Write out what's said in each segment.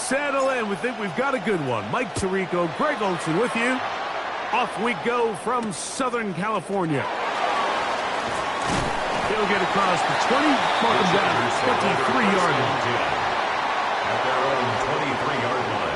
settle in. We think we've got a good one. Mike Tirico, Greg Olson with you. Off we go from Southern California. They'll get across the 20, mark them down, 23-yard line. At their own 23-yard line.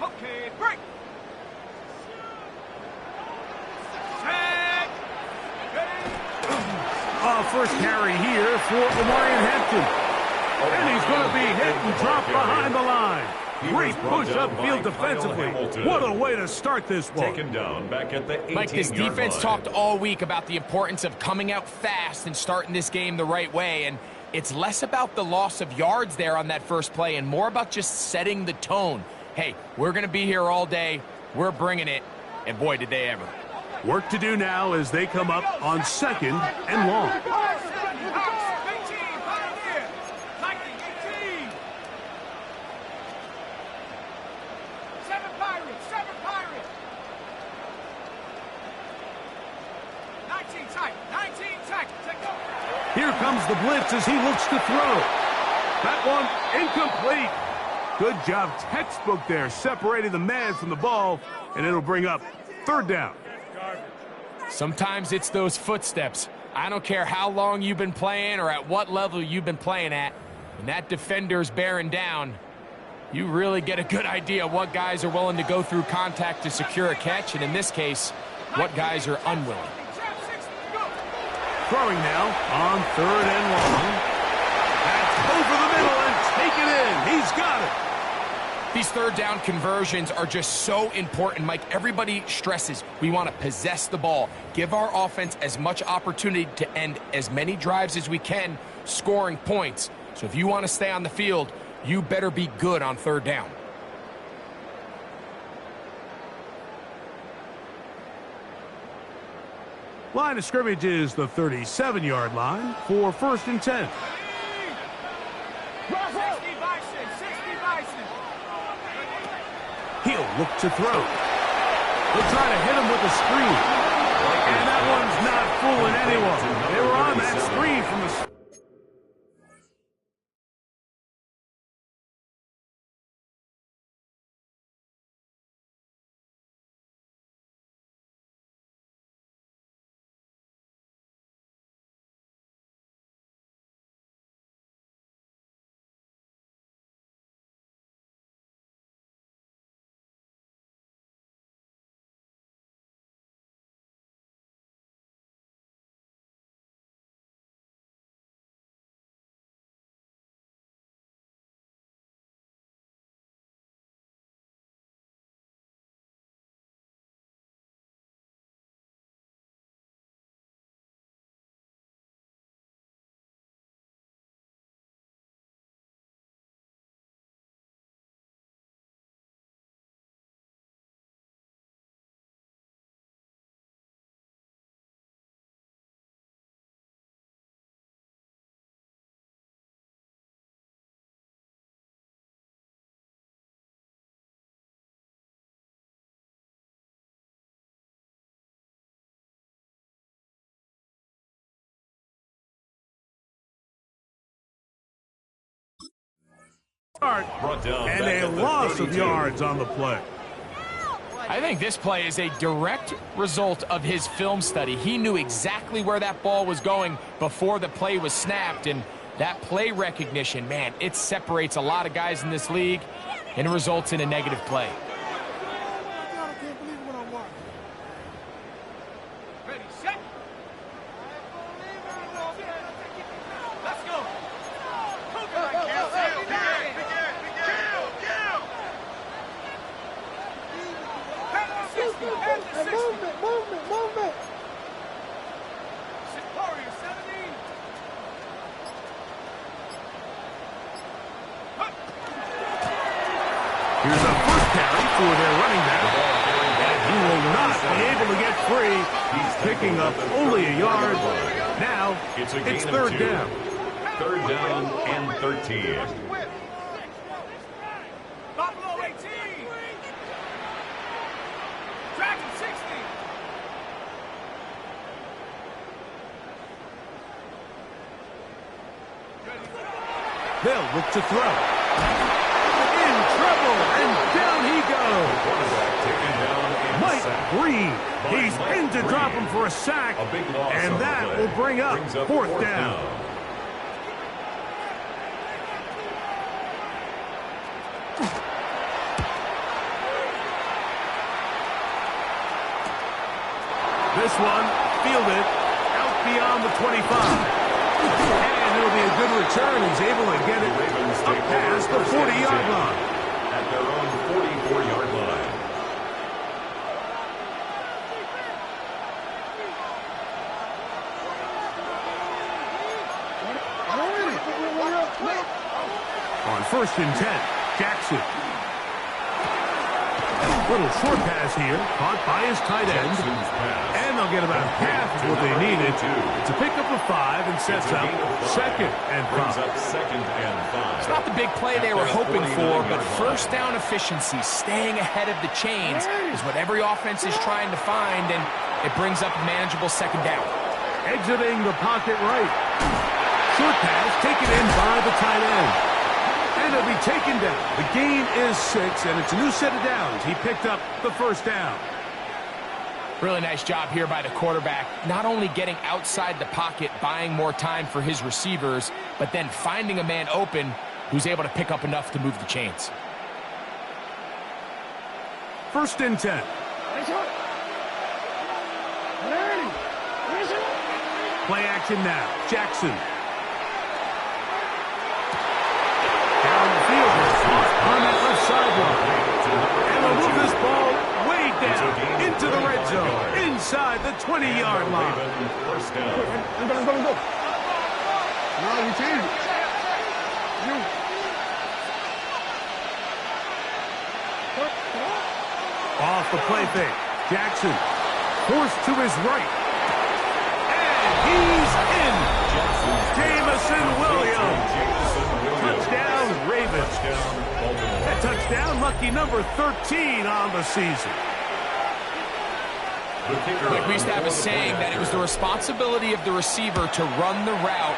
Okay, break. First carry here for Omarion Hampton. And he's going to be hit and dropped behind the line. Great push upfield defensively. What a way to start this one. Taken down back at the 18-yard line. Mike, this defense talked all week about the importance of coming out fast and starting this game the right way. And it's less about the loss of yards there on that first play and more about just setting the tone. Hey, we're going to be here all day. We're bringing it. And boy, did they ever. Work to do now as they come up on second and long. Here comes the blitz as he looks to throw. That one incomplete. Good job, textbook there, separating the man from the ball, and it'll bring up third down. Sometimes it's those footsteps. I don't care how long you've been playing or at what level you've been playing at. When that defender's bearing down, you really get a good idea of what guys are willing to go through contact to secure a catch, and in this case, what guys are unwilling. Throwing now on third and long. That's over the middle and take it in. He's got it. These third down conversions are just so important, Mike. Everybody stresses we want to possess the ball, give our offense as much opportunity to end as many drives as we can, scoring points. So if you want to stay on the field, you better be good on third down. Line of scrimmage is the 37-yard line for first and 10. He'll look to throw. They'll try to hit him with a screen. And that one's not fooling anyone. They were on that screen from the... And a loss of yards on the play. I think this play is a direct result of his film study. He knew exactly where that ball was going before the play was snapped, and that play recognition, man, it separates a lot of guys in this league and it results in a negative play. Movement. Here's a first carry for their running back. And he will not be able to get free. He's picking up only a yard. Now it's third down. third down and 13. Buffalo 18. Dragon 60. They'll look to throw. In trouble, and down he goes. Quarterback taken down and Mike sacked. Green. He's Mike in to Green. drop him for a sack. A big loss And on the that play. will bring up Brings up fourth down. This one fielded out beyond the 25. And it'll be a good return. He's able to get it Ravens up take past the over first and 40-yard 10 line. at their own 44-yard line. On first and 10, Jackson. Little short pass here, caught by his tight end. Jackson's pass. And they'll get about half of what they needed to pick up a 5 and sets It's a up gain of 5. second and Brings 5. up second and 5. It's not the big play they were hoping for, but 49-yard first down efficiency, staying ahead of the chains, is what every offense is trying to find, and it brings up a manageable second down. Exiting the pocket right. Short pass taken in by the tight end. And it'll be taken down. The gain is 6, and it's a new set of downs. He picked up the first down. Really nice job here by the quarterback, not only getting outside the pocket, buying more time for his receivers, but then finding a man open who's able to pick up enough to move the chains. First and 10. Play action now. Jackson. Down the field. On that left sideline. And they'll move this ball way down into the red zone. Inside the 20-yard line. First down. Go. No, you changed it. Off the play fake. Jackson forced to his right. And he's in. Jamison Williams. Touchdown, Ravens. That touchdown, lucky number 13 on the season. Like we used to have a saying that it was the responsibility of the receiver to run the route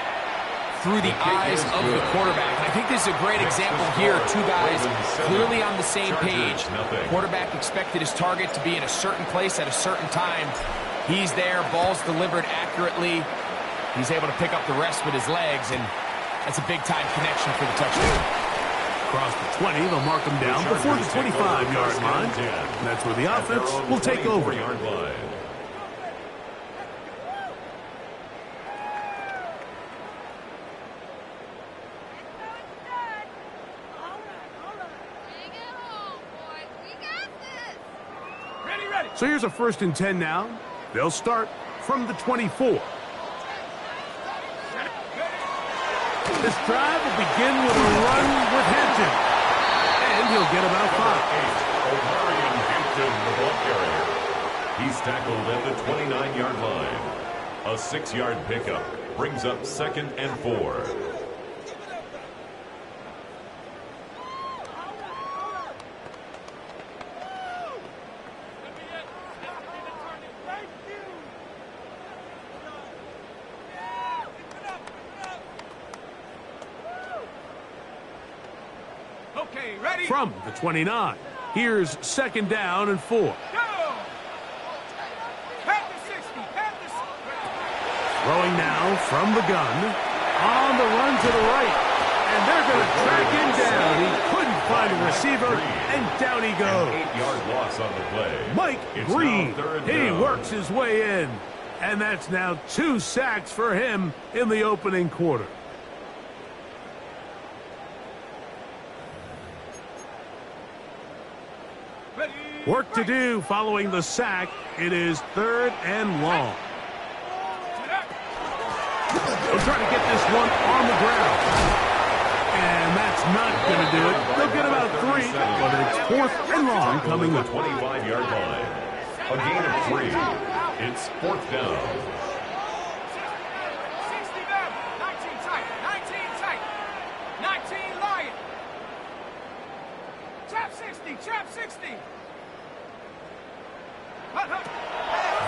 through the eyes of the quarterback. And I think this is a great example here. Two guys clearly on the same page. Quarterback expected his target to be in a certain place at a certain time. He's there, ball's delivered accurately. He's able to pick up the rest with his legs, and that's a big-time connection for the touchdown. Across the 20, they'll mark him down before the 25-yard line. And that's where the offense will take over. So here's a first and 10 now. They'll start from the 24. This drive will begin with a run with Hampton. And he'll get about 5. Omarion Hampton, the ball carrier. He's tackled at the 29-yard line. A 6-yard pickup brings up second and 4. Okay, ready? From the 29, here's second down and 4. Go! Pat the 60, pat the 60. Throwing now from the gun. On the run to the right. And they're going to track him down. He couldn't find a receiver, and down he goes. An 8-yard loss on the play. Mike It's Green, now third he down. works his way in. And that's now 2 sacks for him in the opening quarter. Ready? Work to do following the sack. It is third and long. They'll try to get this one on the ground. And that's not going to do it. They'll get about 3, but it's fourth and long coming up. 25-yard line. A gain of 3. It's fourth down. 60 down. 19 tight. 19.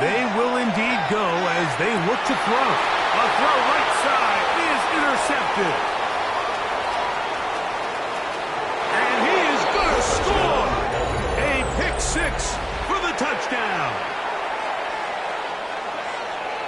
They will indeed go as they look to throw. A throw right side is intercepted. And he is going to score. A pick six for the touchdown.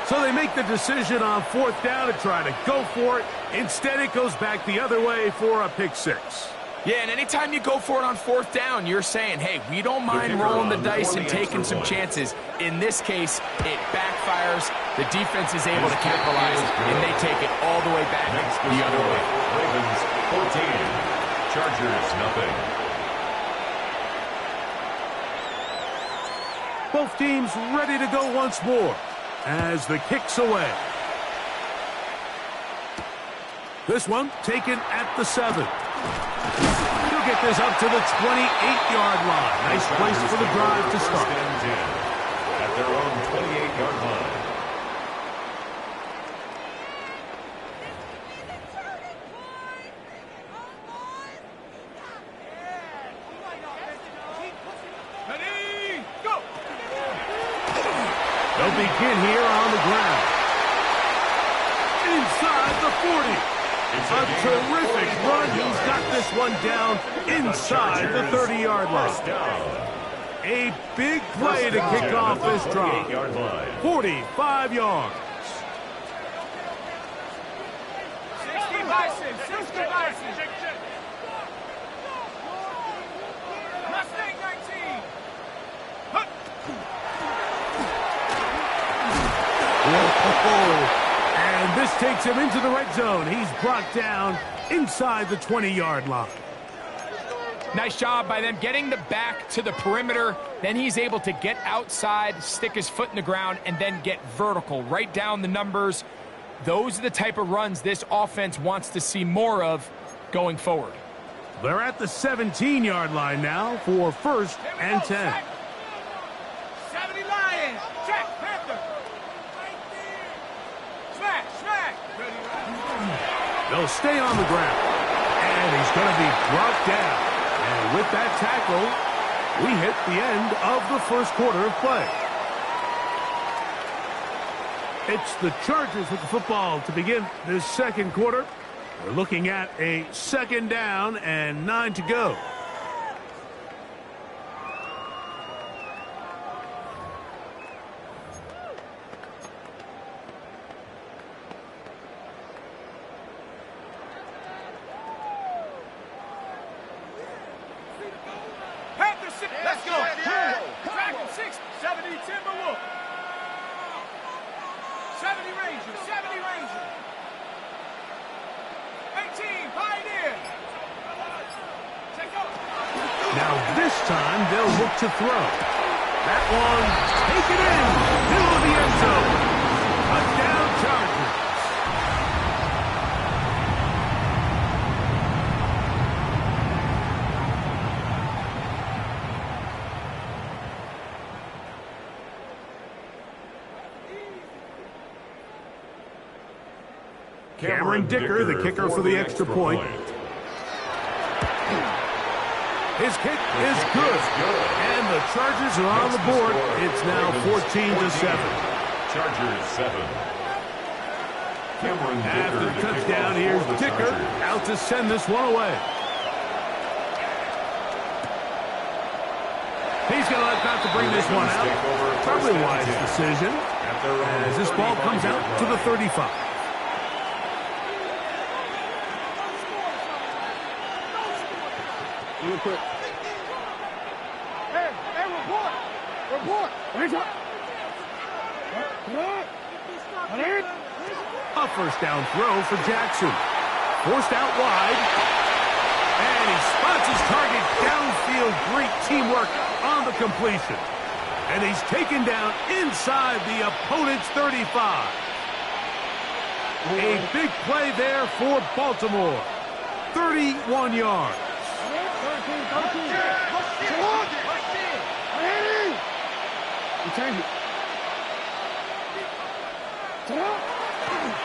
So they make the decision on fourth down to try to go for it. Instead, it goes back the other way for a pick six. Yeah, and anytime you go for it on fourth down, you're saying, hey, we don't mind rolling the dice and taking some chances. In this case, it backfires. The defense is able to capitalize, and they take it all the way back the other way. Ravens 14, Chargers nothing. Both teams ready to go once more as the kick's away. This one taken at the 7. He'll get this up to the 28-yard line. Nice place for the drive to start. At their own 28-yard line. Ready, go! They'll begin here on the ground. Inside the 40. A terrific run. He's got this one down inside the 30-yard line. A big play to kick off this drive. 45 yards. 60 Bison, 60 Bison. Mustang 19. Hup. Whoa. And this takes him into the red zone. He's brought down inside the 20-yard line. Nice job by them getting the back to the perimeter. Then he's able to get outside, stick his foot in the ground, and then get vertical, right down the numbers. Those are the type of runs this offense wants to see more of going forward. They're at the 17-yard line now for first and 10. 70 Lions. Check, Panther. Smack, smack. Ready, They'll stay on the ground. And he's going to be brought down. And with that tackle, we hit the end of the first quarter of play. It's the Chargers with the football to begin this second quarter. We're looking at a second down and 9 to go. Panther 6. Let's go. Dragon 6. 70 Timberwolf. 70 Rangers. 70 Rangers. 18 Pioneer. Check out. Now this time they'll look to throw. That one taken in. Middle of the end zone. Touchdown Chargers. Cameron Dicker, the kicker for the extra point. His kick is good. And the Chargers are on the board. It's now 14-7. Chargers 7. Cameron After the Dicker, touchdown, here's Dicker out to send this one away. He's going to let that to bring this one out. Probably a wise decision as this ball comes out to the 35. Real quick. Hey, report. Report. A first down throw for Jackson. Forced out wide. And he spots his target downfield. Great teamwork on the completion. And he's taken down inside the opponent's 35. A big play there for Baltimore. 31 yards.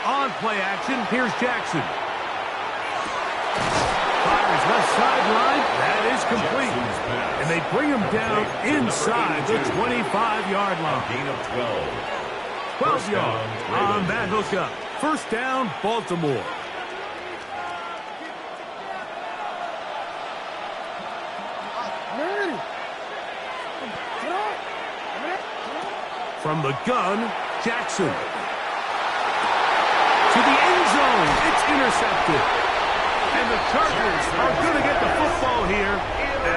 On play action, here's Jackson. Fires left sideline. That is complete. And they bring him down inside the 25-yard line. Gain of 12. 12 yards on that hookup. First down, Baltimore. From the gun, Jackson. To the end zone. It's intercepted. And the Chargers are going to get the football here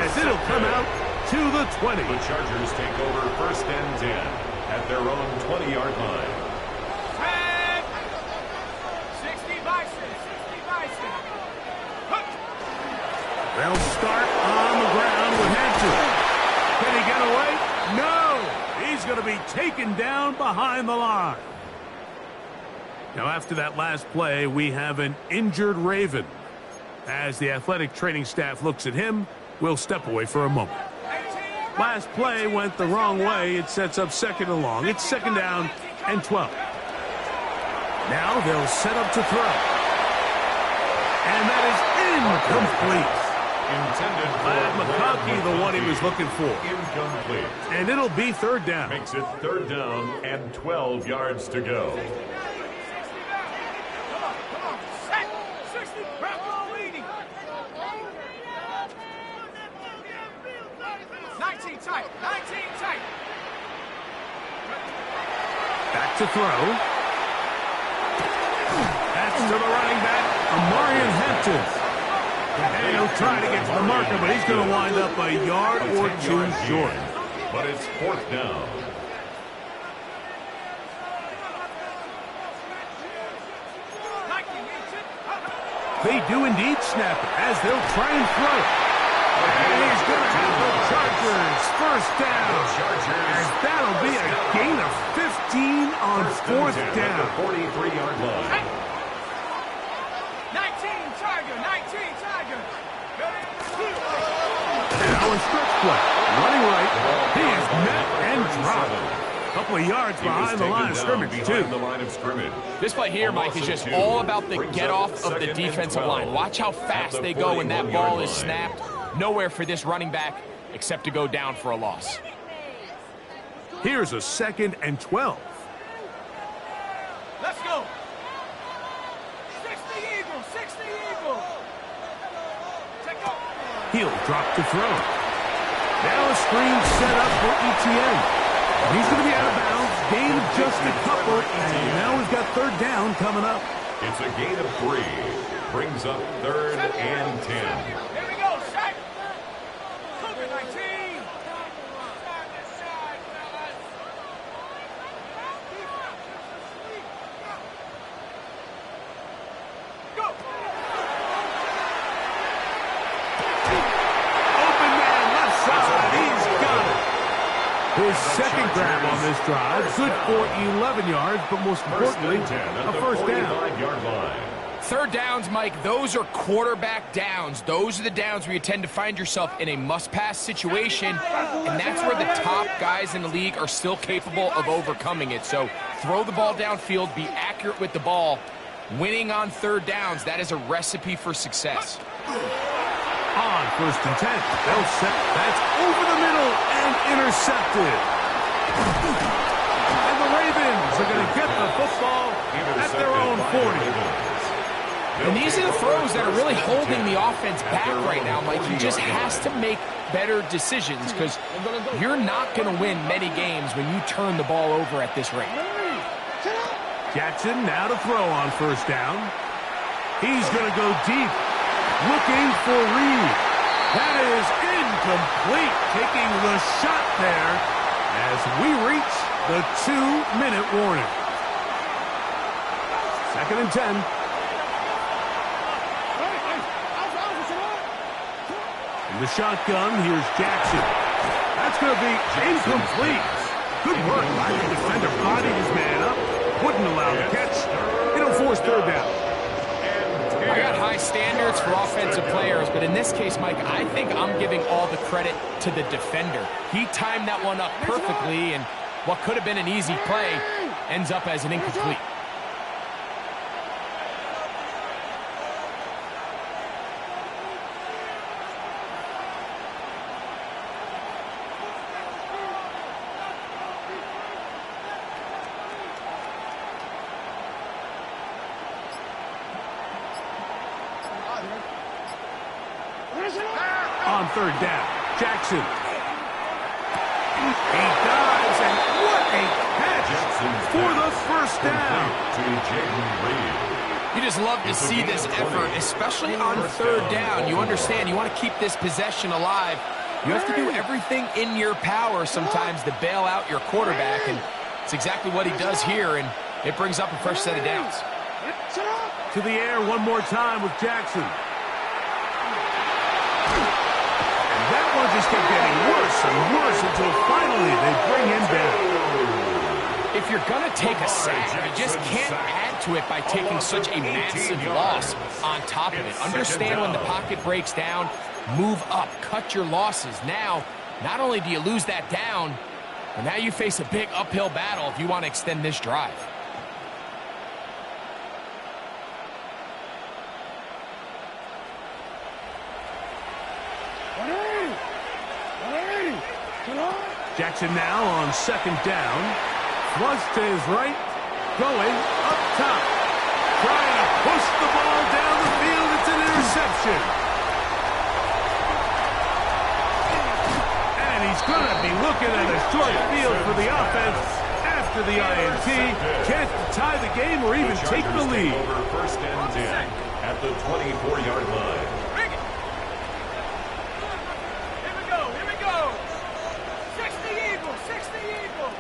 as it'll come out to the 20. The Chargers take over first and 10 at their own 20-yard line. 60 Bison, 60 Bison. They'll start on the ground with Hampton. Can he get away? No! He's going to be taken down behind the line. Now, after that last play, we have an injured Raven. As the athletic training staff looks at him, we'll step away for a moment. Last play went the wrong way. It sets up second and long. It's second down and 12. Now they'll set up to throw. And that is incomplete. Intended Glad for McConkey, the one he was looking for. Incomplete. And it'll be third down. Makes it third down and 12 yards to go. 60 Bravo leading. 19 tight, 19 tight. Back to throw. That's to the running back, Amarian Hampton. And he'll try to get to the marker, but he's going to wind up a yard or two short. But it's fourth down. They do indeed snap it as they'll try and throw it. And he's going to have the Chargers first down. And that'll be a gain of 15 on fourth down. 43-yard line. 19 Tiger, 19 Tiger. Now a stretch play. Running right. He is met and dropped. A couple of yards behind the line of scrimmage, too. This play here, Mike, is just all about the get-off of the defensive line. Watch how fast they go when that ball is snapped. Nowhere for this running back except to go down for a loss. Here's a second and 12. Let's go. 60 Eagles, 60 Eagles. Check out. He'll drop to throw. Now a screen set up for ETN. He's going to be out of bounds. Gain of just a couple. And now we've got third down coming up. It's a gain of 3. Brings up third and 10. Here we go, Shaq. Cougar 19. Go. Open man left side. He's got it. His second grab on this drive. Good for 11 yards, but most importantly, a first down. Third downs, Mike, those are quarterback downs. Those are the downs where you tend to find yourself in a must-pass situation, and that's where the top guys in the league are still capable of overcoming it. So throw the ball downfield, be accurate with the ball. Winning on third downs, that is a recipe for success. On first and 10, they'll set. That's over the middle and intercepted. And the Ravens are going to get the football at their own 40. And these are the throws that are really holding the offense back right now, Mike. He just has to make better decisions because you're not going to win many games when you turn the ball over at this rate. Jackson now to throw on first down. He's going to go deep, looking for Reed. That is incomplete, taking the shot there as we reach the 2-minute warning. Second and 10. In the shotgun, here's Jackson. That's going to be incomplete. Good work by the defender. Bodied his man up. Wouldn't allow the catch. It'll force third down. I got high standards for offensive players, but in this case, Mike, I think I'm giving all the credit to the defender. He timed that one up perfectly, and what could have been an easy play ends up as an incomplete. on third down. Jackson. He dives, and what a catch for the first down. You just love to see this effort, especially on third down. You understand, you want to keep this possession alive. You have to do everything in your power sometimes to bail out your quarterback, and it's exactly what he does here, and it brings up a fresh set of downs. To the air one more time with Jackson. And that one just kept getting worse and worse until finally they bring him down. If you're going to take a sack, you just can't add to it by taking such a massive loss on top of it. Understand when the pocket breaks down, move up, cut your losses. Now, not only do you lose that down, but now you face a big uphill battle if you want to extend this drive. Jackson now on second down. Flush to his right. Going up top. Trying to push the ball down the field. It's an interception. And he's going to be looking at a short field for the offense after the INT. Chance to tie the game or even take the lead. Over first and 10 at the 24-yard line. Bring it. Here we go. Here we go. 60 Eagles. 60 Eagles.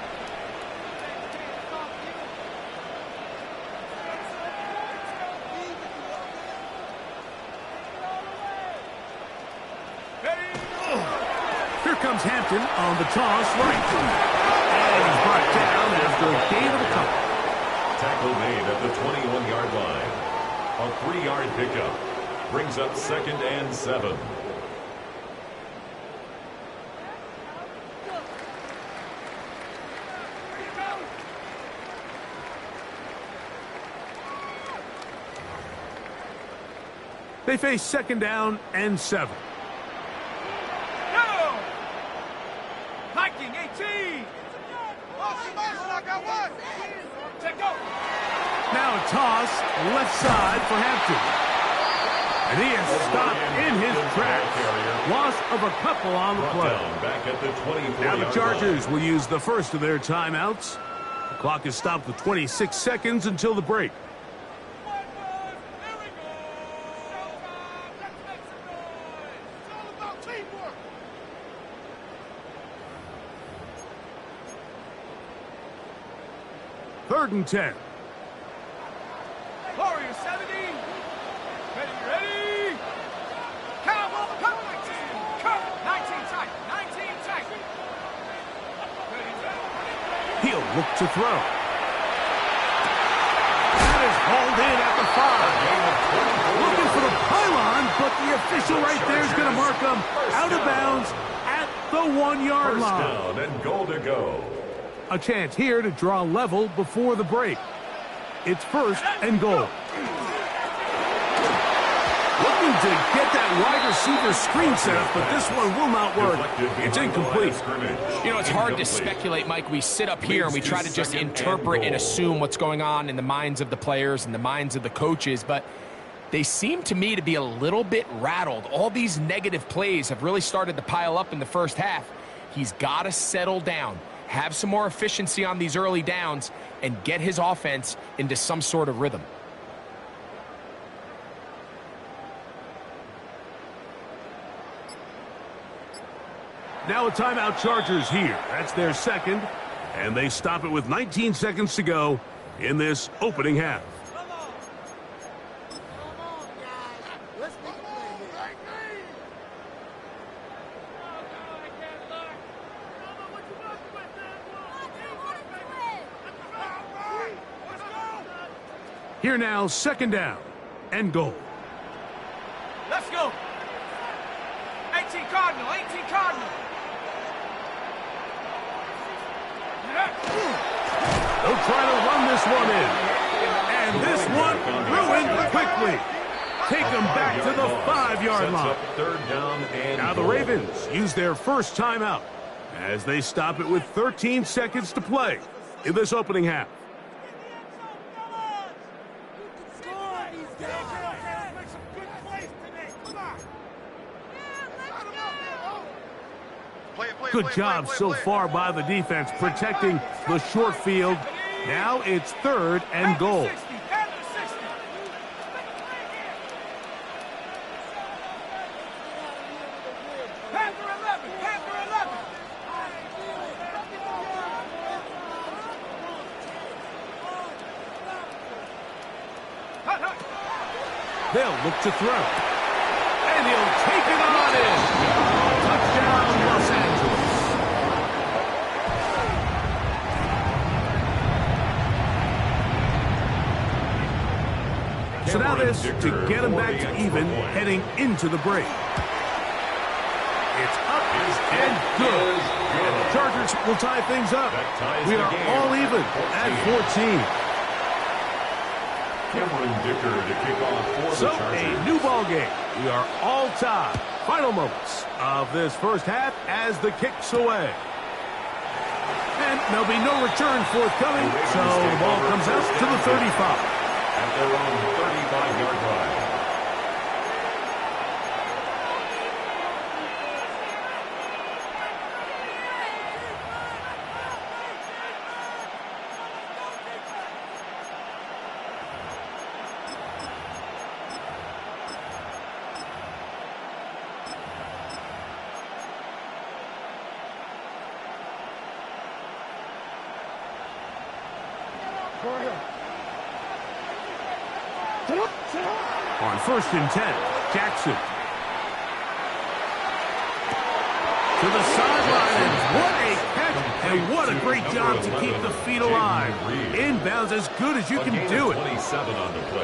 Here comes Hampton on the toss right. And he's brought down after a gain of a couple. Tackle made at the 21-yard line. A 3-yard pickup brings up second and 7. They face second down and 7. Go! Hiking 18. I got one. Check go. Now a toss left side for Hampton. And he is stopped in his tracks. Loss of a couple on the play. Back at the 24-yard Now the line. Chargers will use the first of their timeouts. The clock is stopped with 26 seconds until the break. Third and 10. Warriors 70. Ready. Cowboy, cut 19. Cut 19 tight. 19 tight. He'll look to throw. That is hauled in at the 5. Looking for the pylon, but the official right there is going to mark him out of bounds at the 1-yard First line. down and goal to go. A chance here to draw level before the break. It's first and goal. Looking to get that wide receiver screen set up, but this one will not work. It's incomplete. You know, it's hard to speculate, Mike. We sit up here and we try to just interpret and assume what's going on in the minds of the players and the minds of the coaches, but they seem to me to be a little bit rattled. All these negative plays have really started to pile up in the first half. He's got to settle down, have some more efficiency on these early downs, and get his offense into some sort of rhythm. Now a timeout, Chargers here. That's their second, and they stop it with 19 seconds to go in this opening half. Here now, second down and goal. Let's go. 18 Cardinal. 18 Cardinal. They'll try to run this one in. And this one ruined quickly. Take them back to the 5-yard line. Third down and Now the Ravens use their first timeout as they stop it with 13 seconds to play in this opening half. Good job so far by the defense protecting the short field. Now it's 3rd and goal. They'll look to throw. And he'll take it on in. Touchdown, Los Angeles. So now this to get him back to even heading into the break. It's up and good. And the Chargers will tie things up. We are all even at 14. To kick off for so the Chargers. A new ball game. We are all tied. Final moments of this first half as the kick's away. And there'll be no return forthcoming, so the ball comes out to the 35. At their own 35-yard line. On 1st and 10, Jackson. To the sideline, and what a catch, and what a great job to keep the feet alive. Inbounds as good as you can do it.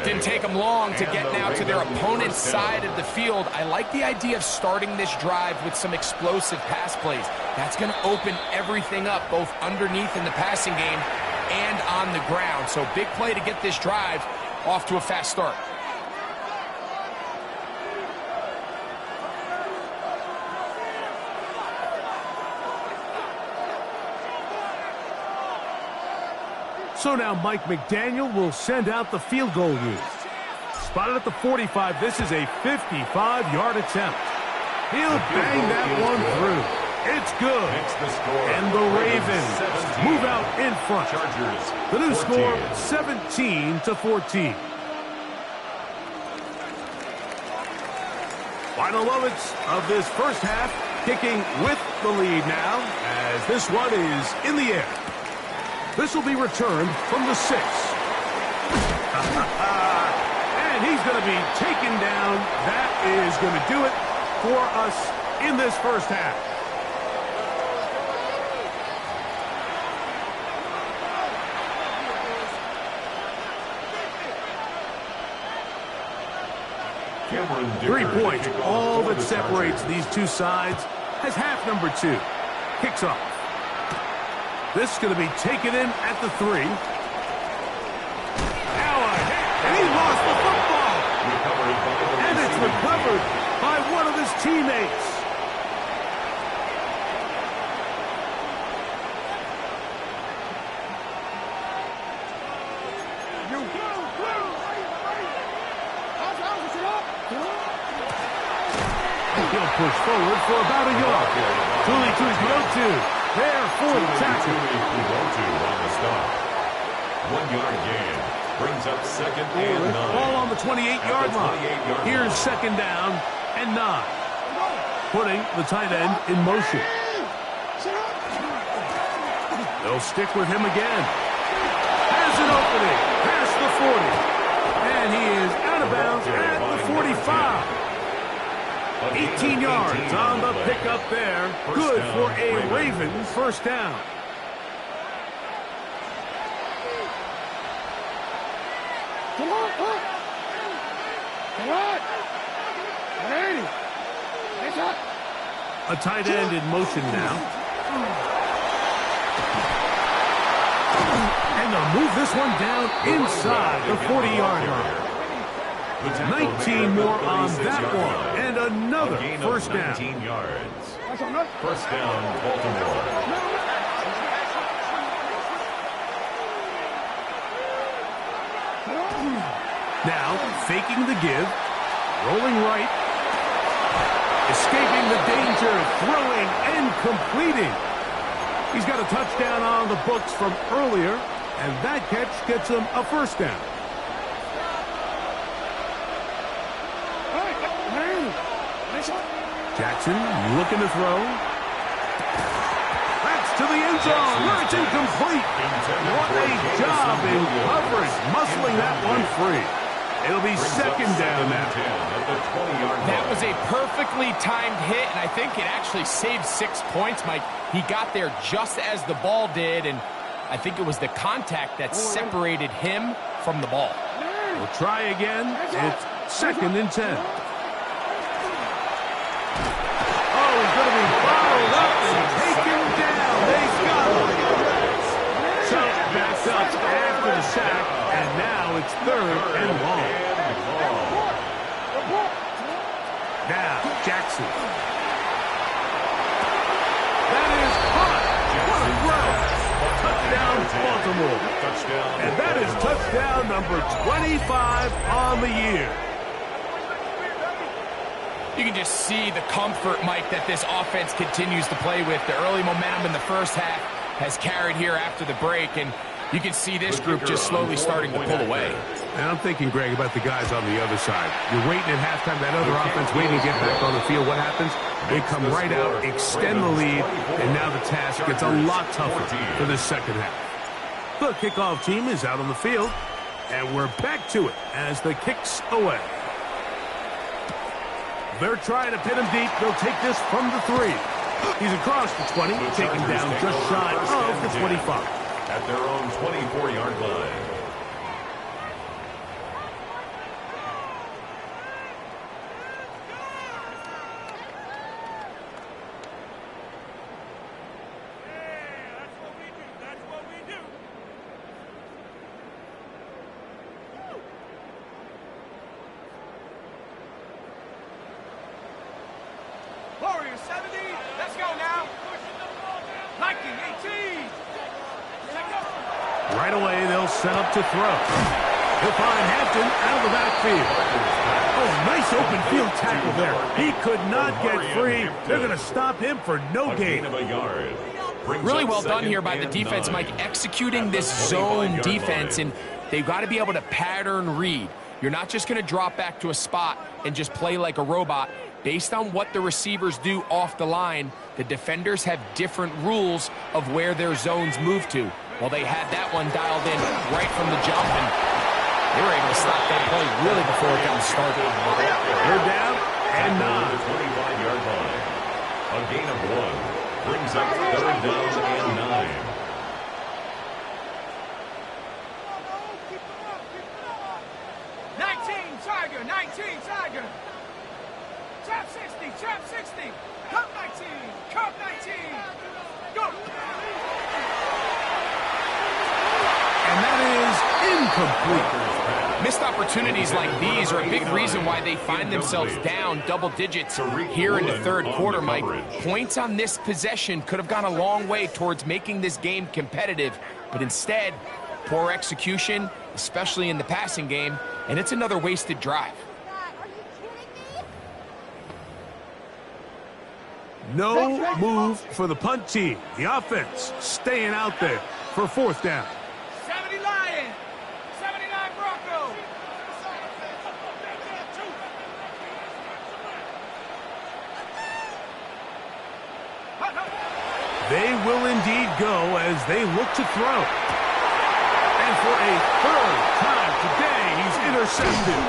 Didn't take them long to get now to their opponent's side of the field. I like the idea of starting this drive with some explosive pass plays. That's going to open everything up, both underneath in the passing game and on the ground. So big play to get this drive off to a fast start. So now Mike McDaniel will send out the field goal unit. Spotted at the 45, this is a 55-yard attempt. He'll bang that one through. It's good. And the Ravens move out in front. The new score, 17-14. Final moments of this first half, kicking with the lead now, as this one is in the air. This will be returned from the 6. And he's going to be taken down. That is going to do it for us in this first half. Three points, all that separates these two sides, as half number 2 kicks off. This is going to be taken in at the 3. Now a hit, and he lost the football. And it's recovered by one of his teammates. He'll push forward for about a yard. Truly to his go-to. There for the tackle. On the stop. 1-yard gain. Brings up 2nd and 9. Ball on the 28-yard line. Here's 2nd down and 9. Putting the tight end in motion. They'll stick with him again. Has an opening. Past the 40. And he is out of bounds at the 45. 18 yards on the pickup there. Good for a Ravens first down. Come on. A tight end in motion now. And they'll move this one down inside the 40-yard line. 19 more on that one. And another first down. 19 yards. First down, Baltimore. Now, faking the give. Rolling right. Escaping the danger, throwing and completing. He's got a touchdown on the books from earlier, and that catch gets him a first down. Jackson looking to throw. That's to the end zone, where it's incomplete. What a job in coverage, muscling that one free. It'll be second down now. That was a perfectly timed hit, and I think it actually saved 6 points, Mike. He got there just as the ball did, and I think it was the contact that separated him from the ball. We'll try again. It's second and 10. Oh, he's going to be followed up and taken down. They've got him. Chubb backs up after the sack, and now it's third and long. Now, Jackson. That is caught. What a throw. Touchdown, Baltimore. And that is touchdown number 25 on the year. You can just see the comfort, Mike, that this offense continues to play with. The early momentum in the first half has carried here after the break, and you can see this group just slowly starting to pull away. And I'm thinking, Greg, about the guys on the other side. You're waiting at halftime, that other offense waiting to get back on the field. What happens? They come right out, extend the lead, and now the task gets a lot tougher for this second half. The kickoff team is out on the field, and we're back to it as the kick's away. They're trying to pin him deep. They'll take this from the 3. He's across the 20, taken down just shy of the 25. At their own 24-yard line. Warriors 70. Let's go now. Viking 18. Right away, they'll set up to throw. He'll find Hampton out of the backfield. Oh, nice open field tackle there. He could not get free. They're going to stop him for no gain. Really well done here by the defense, Mike, executing this zone defense, and they've got to be able to pattern read. You're not just going to drop back to a spot and just play like a robot. Based on what the receivers do off the line, the defenders have different rules of where their zones move to. Well, they had that one dialed in right from the jump, and they were able to stop that play really before it got started. They're down and 9. 25-yard line. A gain of 1 brings up third down and 9. Tiger, 19, Tiger. Trap 60, trap 60. Cup 19, cup 19. Go. And that is incomplete. Missed opportunities like these are a big reason why they find themselves down double digits here in the third quarter, Mike. Points on this possession could have gone a long way towards making this game competitive, but instead, poor execution, especially in the passing game, and it's another wasted drive. No move for the punt team. The offense staying out there for fourth down. 70 Lions, 79 Broncos. They will indeed go as they look to throw. And for a third time today, he's intercepted.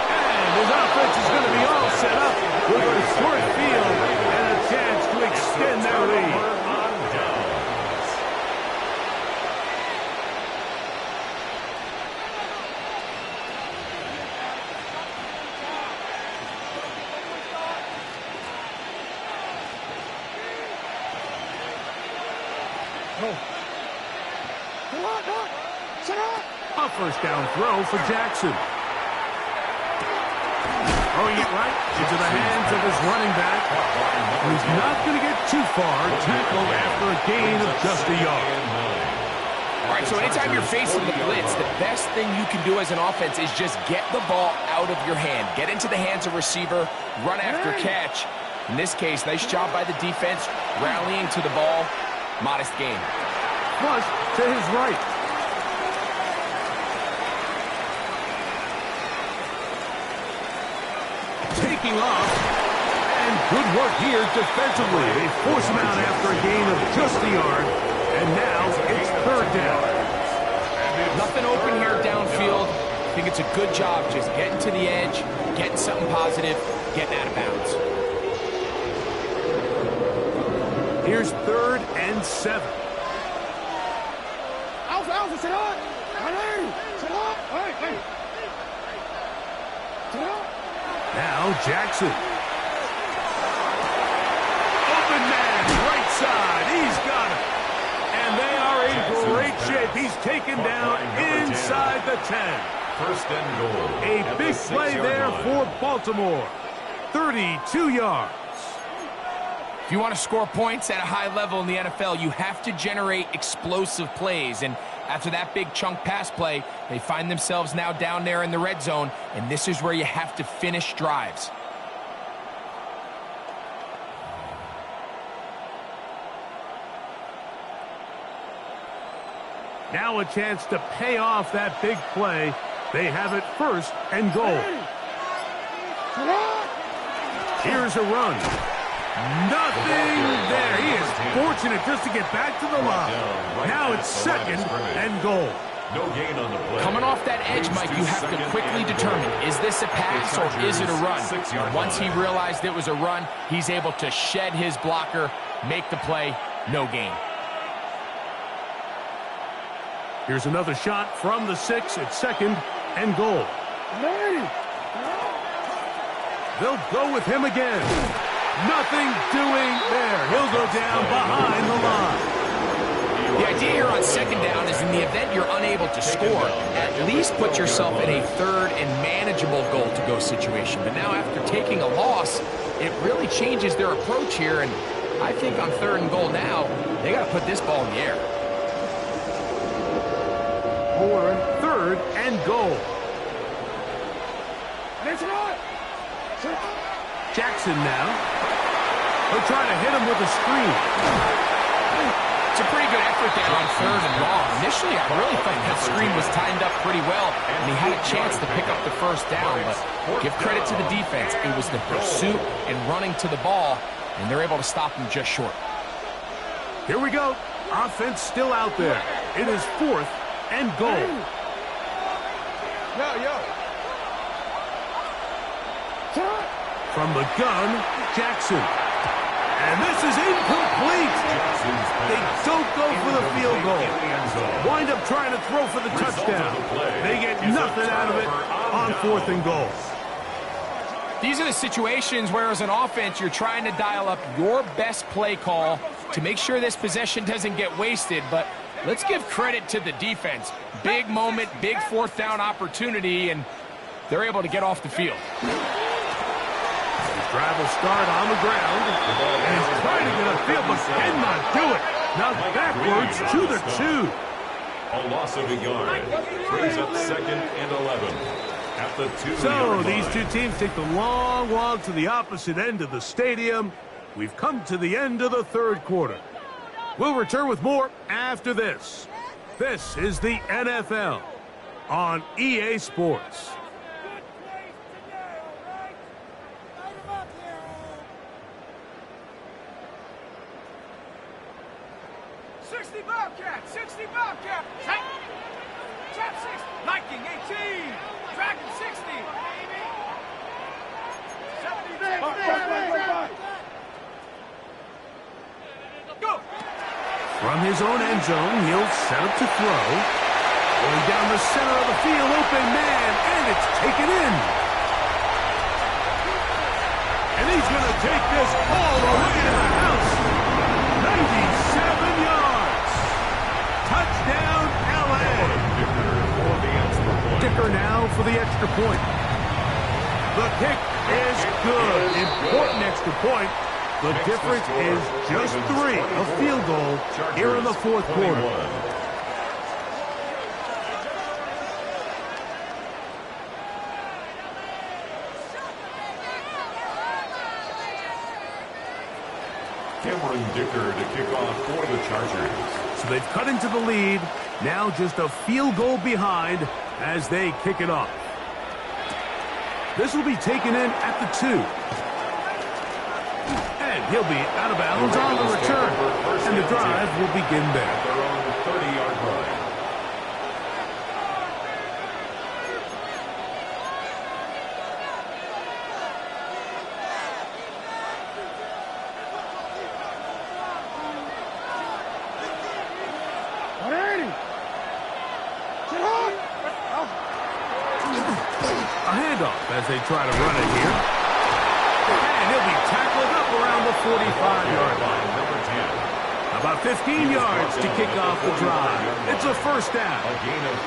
And his offense is going to be all set up with a short field and a chance to extend their lead. A first down throw for Jackson. Throwing it right into the hands of his running back. He's not going to get too far. Tackled after a gain of just a yard. All right, so anytime you're facing the blitz, the best thing you can do as an offense is just get the ball out of your hand. Get into the hands of receiver, run after catch. In this case, nice job by the defense, rallying to the ball. Modest gain. Flush to his right. Taking off. And good work here defensively. They force him out after a gain of just a yard. And now it's third down. Nothing open here downfield. I think it's a good job just getting to the edge, getting something positive, getting out of bounds. Here's 3rd and 7. Now Jackson. Open man, right side. He's got it. And they are in great shape. He's taken down inside the 10. First and goal. A big play there for Baltimore. 32 yards. If you want to score points at a high level in the NFL, you have to generate explosive plays. And after that big chunk pass play, they find themselves now down there in the red zone, and this is where you have to finish drives. Now a chance to pay off that big play. They have it 1st and goal. Here's a run. Nothing there. He is fortunate just to get back to the line. Now it's 2nd and goal. No gain on the play. Coming off that edge, Mike, you have to quickly determine, is this a pass or is it a run? Once he realized it was a run, he's able to shed his blocker, make the play, no gain. Here's another shot from the 6 at 2nd and goal. They'll go with him again. Nothing doing there. He'll go down behind the line. The idea here on 2nd down is in the event you're unable to score, at least put yourself in a 3rd and manageable goal-to-go situation. But now after taking a loss, it really changes their approach here. And I think on 3rd and goal now, they got to put this ball in the air. 3rd and goal. Jackson now. They'll try to hit him with a screen. It's a pretty good effort there on 3rd and long. Initially, I really thought that screen was timed up pretty well, and he had a chance to pick up the 1st down, but give credit to the defense. It was the pursuit and running to the ball, and they're able to stop him just short. Here we go. Offense still out there. It is 4th and goal. From the gun, Jackson. And this is incomplete. They don't go for the field goal. Wind up trying to throw for the touchdown. They get nothing out of it on 4th and goal. These are the situations where as an offense you're trying to dial up your best play call to make sure this possession doesn't get wasted, but let's give credit to the defense. Big moment, big 4th down opportunity, and they're able to get off the field. Drive will start on the ground, and he's trying to get upfield, but cannot do it. Now backwards to the 2. A loss of a yard. Brings up 2nd and 11. At the 2-yard So these line. two teams take the long walk to the opposite end of the stadium. We've come to the end of the 3rd quarter. We'll return with more after this. This is the NFL on EA Sports. Bobcat, 60 Bobcat. Trap 6, Viking 18, Dragon 60. 70, go. From his own end zone, he'll set up to throw. Going down the center of the field, open man, and it's taken in. And he's going to take this all the way to the house. 97 yards. Touchdown, L.A. Dicker now for the extra point. The kick is good. Important extra point. The difference is just 3, a field goal here in the 4th quarter. Cameron Dicker to kick off for the Chargers. So they've cut into the lead. Now just a field goal behind as they kick it off. This will be taken in at the 2. And he'll be out of bounds on the return. And the drive will begin there. At their own 30-yard line. A handoff as they try to run it here. And he'll be tackled up around the 45-yard line. Number 10. About 15 yards to kick off the drive. It's a first down. A gain of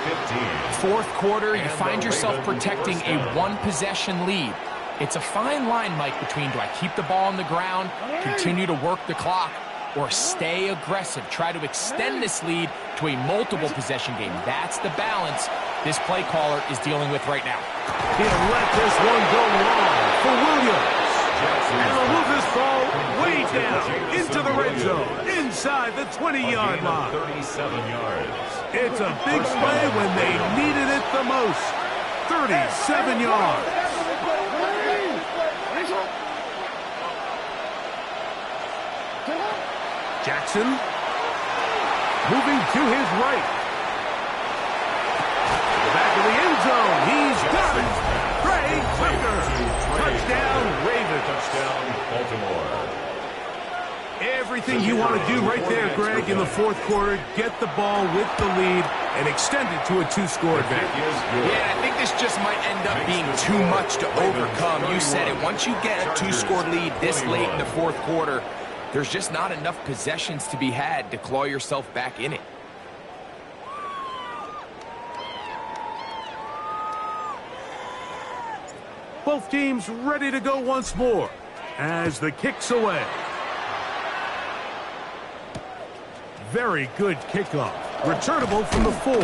15. Fourth quarter, you And find the yourself Ravens protecting first a down. one-possession lead. It's a fine line, Mike, between do I keep the ball on the ground, continue to work the clock, or stay aggressive, try to extend this lead to a multiple-possession game. That's the balance this play caller is dealing with right now. He'll let this one go long for Williams. And he'll move this ball way down into the red zone, inside the 20-yard Gain of line. 37 yards. It's a big play when they needed it the most. 37 yards. Jackson moving to his right. To the back of the end zone. He's got it. Trey Tucker. Touchdown, Ravens. Touchdown, Baltimore. Everything you want to do right there, Greg, in the fourth quarter. Get the ball with the lead and extend it to a two-score advantage. Yeah, I think this just might end up being too much to overcome. You said it. Once you get a two-score lead this late in the fourth quarter, there's just not enough possessions to be had to claw yourself back in it. Both teams ready to go once more as the kick's away. Very good kickoff. Returnable from the 4. The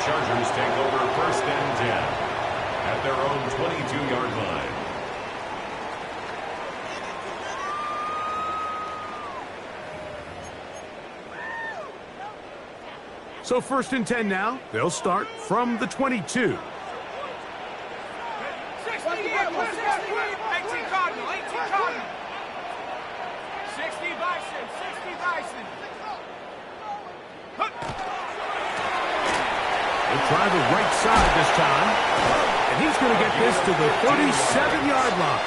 Chargers take over first and 10 at their own 22-yard line. So first and 10 now. They'll start from the 22. 60, 18 Cardinal, 18 Cardinal. 60 Bison, 60 Bison. They'll try the right side this time. And he's going to get this to the 37-yard line.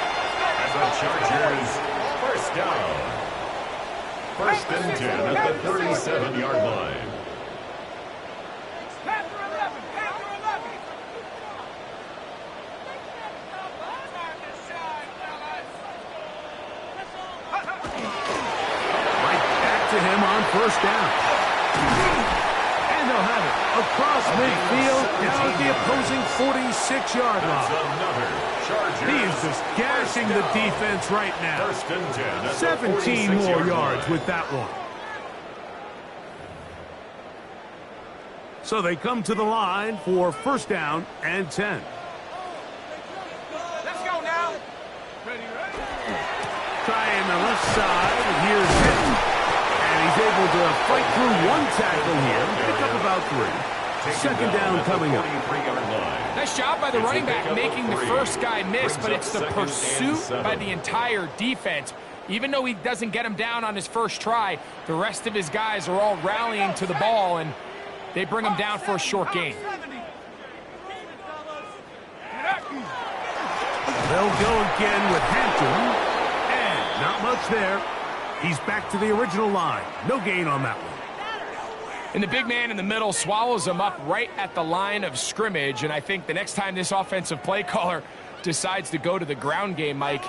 And the Chargers first down. First and 10 at the 37-yard line. Panther 11, Panther 11. Right back to him on first down. And they'll have it across midfield down at the opposing 46-yard That's line. another Chargers. He is just gashing the defense right now. First and 10 at the 17 more 46-yard yards line. with that one. So they come to the line for first down and 10. Let's go now. Ready, ready. Trying the left side. Here's Hinton. And he's able to fight through one tackle here. Pick up about 3. Second down coming up. 43-yard line. Nice job by the It's a running back pickup of making the 3. first guy miss, Brings but up it's the second and pursuit 7. by the entire defense. Even though he doesn't get him down on his first try, the rest of his guys are all rallying to the ball, and they bring him down for a short gain. 70. They'll go again with Hampton. And not much there. He's back to the original line. No gain on that one. And the big man in the middle swallows him up right at the line of scrimmage, and I think the next time this offensive play caller decides to go to the ground game, Mike,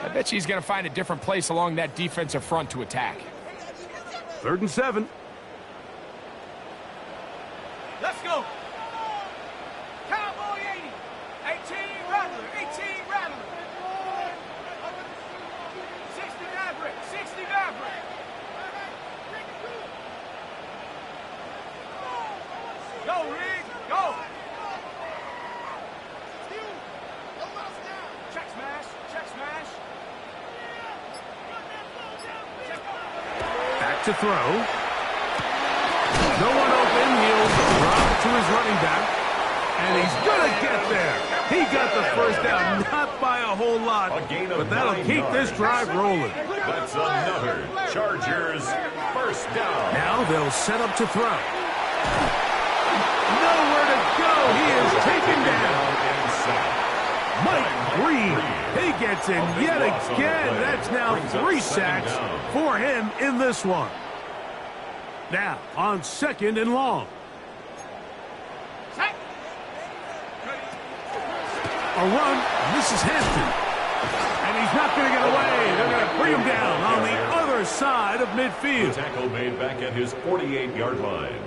I bet you he's going to find a different place along that defensive front to attack. 3rd and 7. Let's go. Cowboy 80. 18 Rattler, 18 Rattler. 60 Maverick, 60 Maverick. Go, Rig, go. Check smash, check smash. to throw. No one open. He'll drop it to his running back. And he's going to get there. He got the first down, not by a whole lot, but that'll keep this drive rolling. That's another Chargers first down. Now they'll set up to throw. Nowhere to go. He is taken down. Mike Green, he gets in yet again. That's now 3 sacks for him in this one. Now on 2nd and long. A run. This is Hampton. And he's not going to get away. They're going to bring him down on the other side of midfield. The tackle made back at his 48-yard line.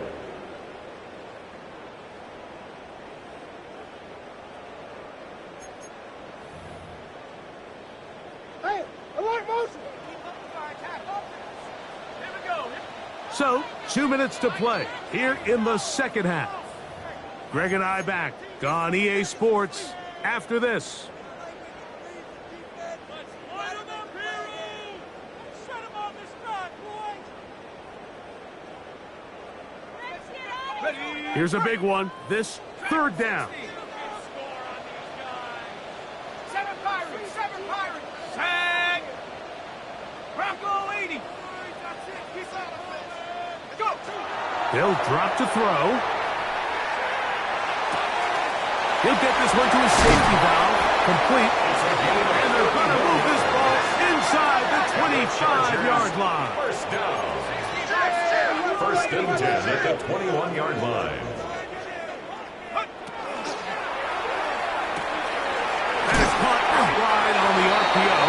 Hey, alert motion. Here we go. So, 2 minutes to play here in the second half. Greg and I back on EA Sports after this. Here's a big one. This 3rd down. 7 Pirates, 7 Pirates. Sag. Bronco 80. Go. They'll drop to throw. He'll get this one to his safety valve. Complete. And they're going to move this ball inside the 25-yard line. First down. 1st and 10 at the 21-yard line. That is caught wide on the RPO.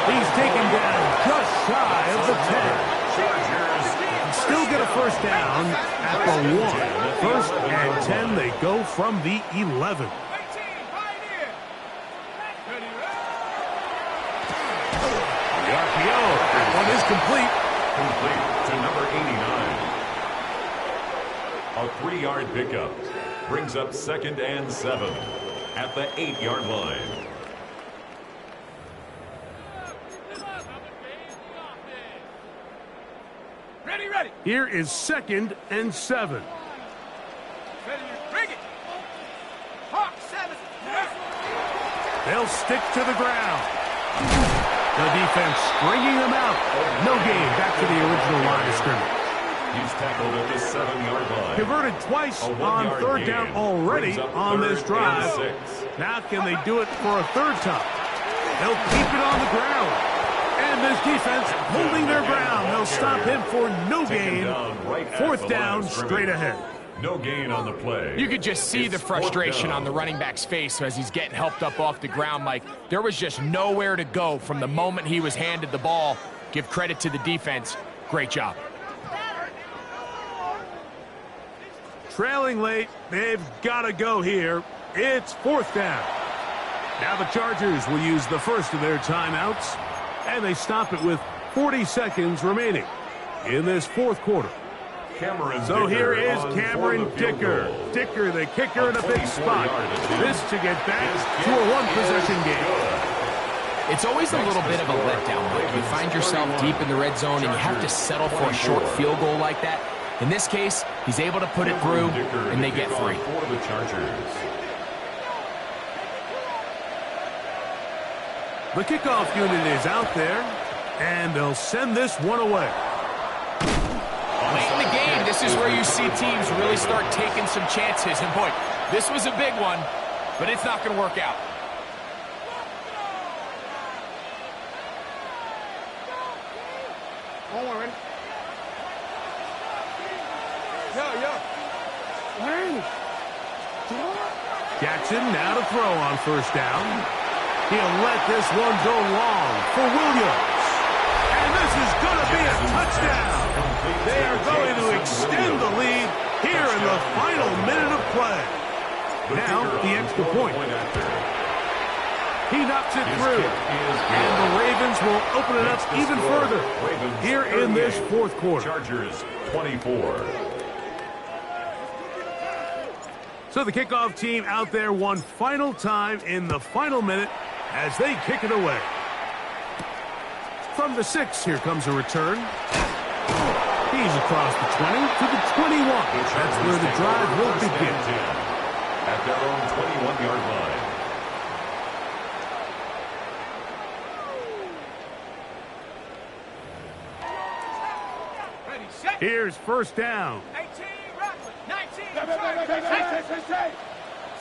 He's taken down just shy of the 10. Still get a first down at the 1. 1st and 10, they go from the 11. The RPO, that one is complete. Complete to number 89. A 3-yard pickup brings up 2nd and 7 at the 8-yard line. Ready. Here is 2nd and 7. Ready, bring it. Hawk 7. They'll stick to the ground. The defense stringing them out. No gain. Back to the original line of scrimmage. He's tackled at the 7-yard line. Converted twice A on 1-yard 3rd gain down already brings up on this 3rd and drive. 6. Now can they do it for a 3rd time? They'll keep it on the ground. And this defense holding their ground. They'll stop him for no gain. 4th down straight ahead. No gain on the play. You could just see It's the frustration 4th down. on the running back's face as he's getting helped up off the ground. Like, there was just nowhere to go from the moment he was handed the ball. Give credit to the defense. Great job. Trailing late, they've got to go here. It's 4th down. Now the Chargers will use the first of their timeouts, and they stop it with 40 seconds remaining in this 4th quarter. So here is Cameron Dicker. Dicker, the kicker, in a big spot. This to get back to a 1-possession game. It's always a little bit of a letdown. Like, you find yourself deep in the red zone and you have to settle for a short field goal like that. In this case, he's able to put it through, and they get free. For the Chargers. The kickoff unit is out there, and they'll send this one away. Late in the game, this is where you see teams really start taking some chances. And boy, this was a big one, but it's not going to work out. Hold on, ready? Jackson now to throw on 1st down. He'll let this one go long for Williams. And this is going to be a touchdown. They are going to extend the lead here in the final minute of play. Now the extra point. He knocks it through. And the Ravens will open it up even further here in this 4th quarter. Chargers 24. So the kickoff team out there one final time in the final minute as they kick it away. From the 6, here comes a return. He's across the 20 to the 21. That's where the drive will begin. At their own 21-yard line. Ready, set. Here's first down. 18, Rattler. 19, try.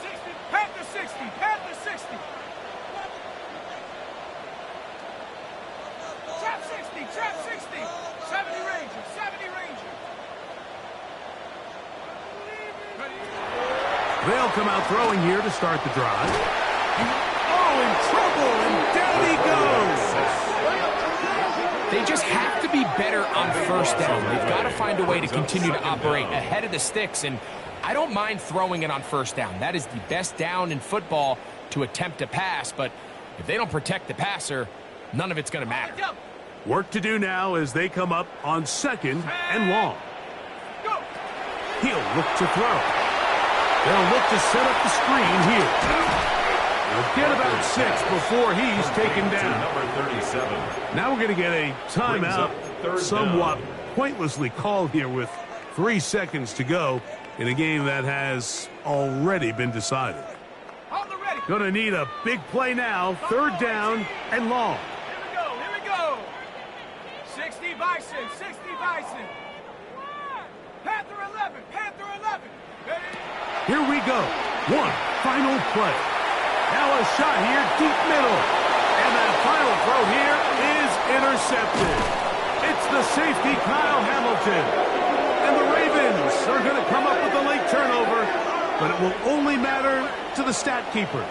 60, Panther 60, Panther 60. Trap 60, trap 60. 70 Ranger, 70 Ranger. They'll come out throwing here to start the drive. Oh, in trouble, and down he goes. They just have to be better on first down. They've got to find a way to continue to operate ahead of the sticks, and I don't mind throwing it on first down. That is the best down in football to attempt a pass, but if they don't protect the passer, none of it's going to matter. Work to do now as they come up on second and long. He'll look to throw. They'll look to set up the screen here. They'll get about 6 before he's taken down. Number 37. Now we're going to get a timeout, somewhat pointlessly called here with 3 seconds to go in a game that has already been decided. Going to need a big play now, third down and long. Here we go. 60 Bison, 60 Bison. Panther 11, Panther 11. Ready? Here we go. One final play. Now a shot here, deep middle. And that final throw here is intercepted. It's the safety, Kyle Hamilton. And the Ravens are going to come up with a late turnover, but it will only matter to the stat keepers.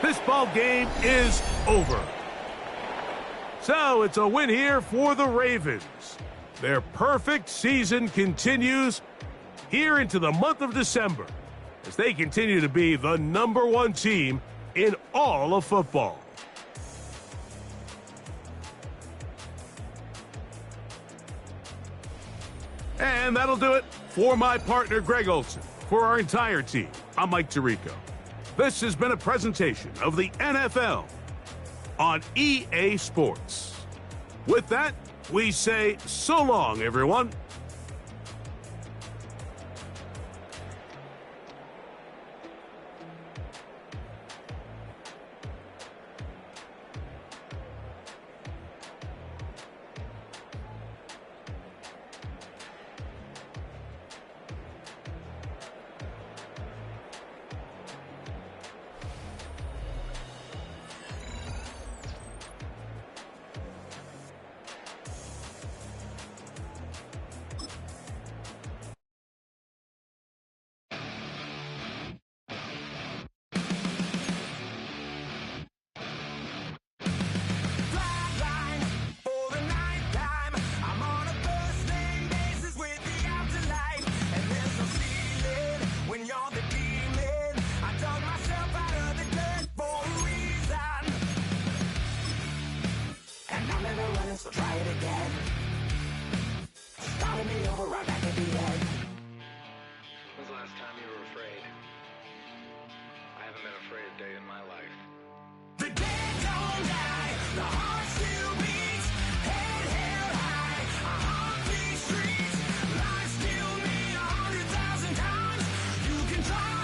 This ball game is over. So it's a win here for the Ravens. Their perfect season continues here into the month of December as they continue to be the #1 team in all of football. And that'll do it for my partner, Greg Olson. For our entire team, I'm Mike Tirico. This has been a presentation of the NFL on EA Sports. With that, we say so long, everyone. So try it again. Starting me over right back at the end. When's the last time you were afraid? I haven't been afraid a day in my life. The dead don't die, the heart still beats, head held high, I haunt these streets, life still me 100,000 times. You can try,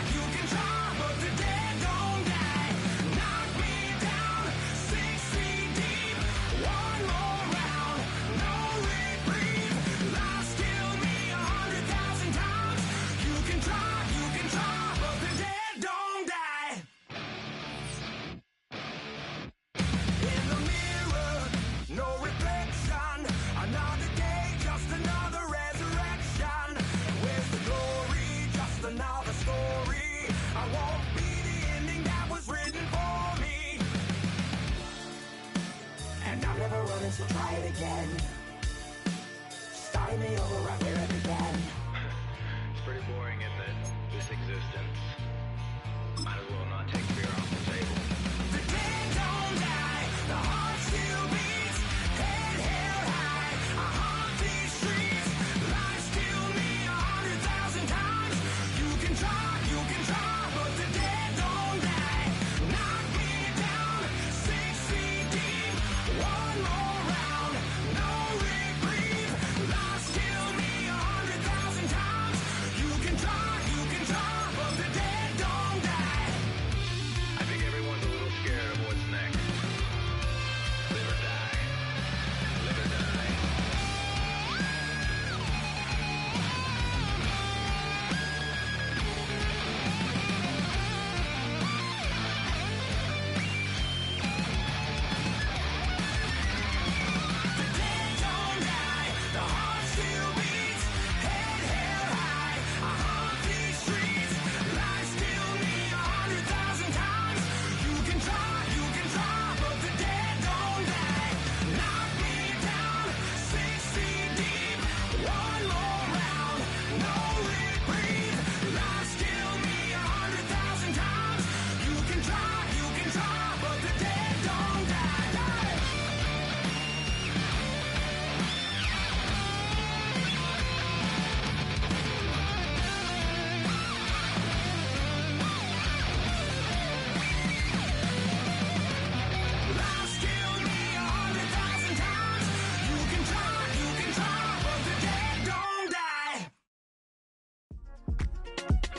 but the dead don't die. Knock me down, 6 feet deep, one more round, no reprieve, life still me 100,000 times. You can try, but the dead don't die. In the mirror, no reflection. Another day, just another resurrection. Where's the glory? Just another story. I won't be the ending that was written for me. And I'm never running, so try it again. Starting me over right where it began. It's pretty boring, isn't it? This existence. Might as well not take fear off the table. The dead don't die, the heart still beats, head held high, I haunt these streets, life still me 100,000 times. You can try, but the dead don't die. Knock me down, 6 feet deep, one more round, no reprieve, life still me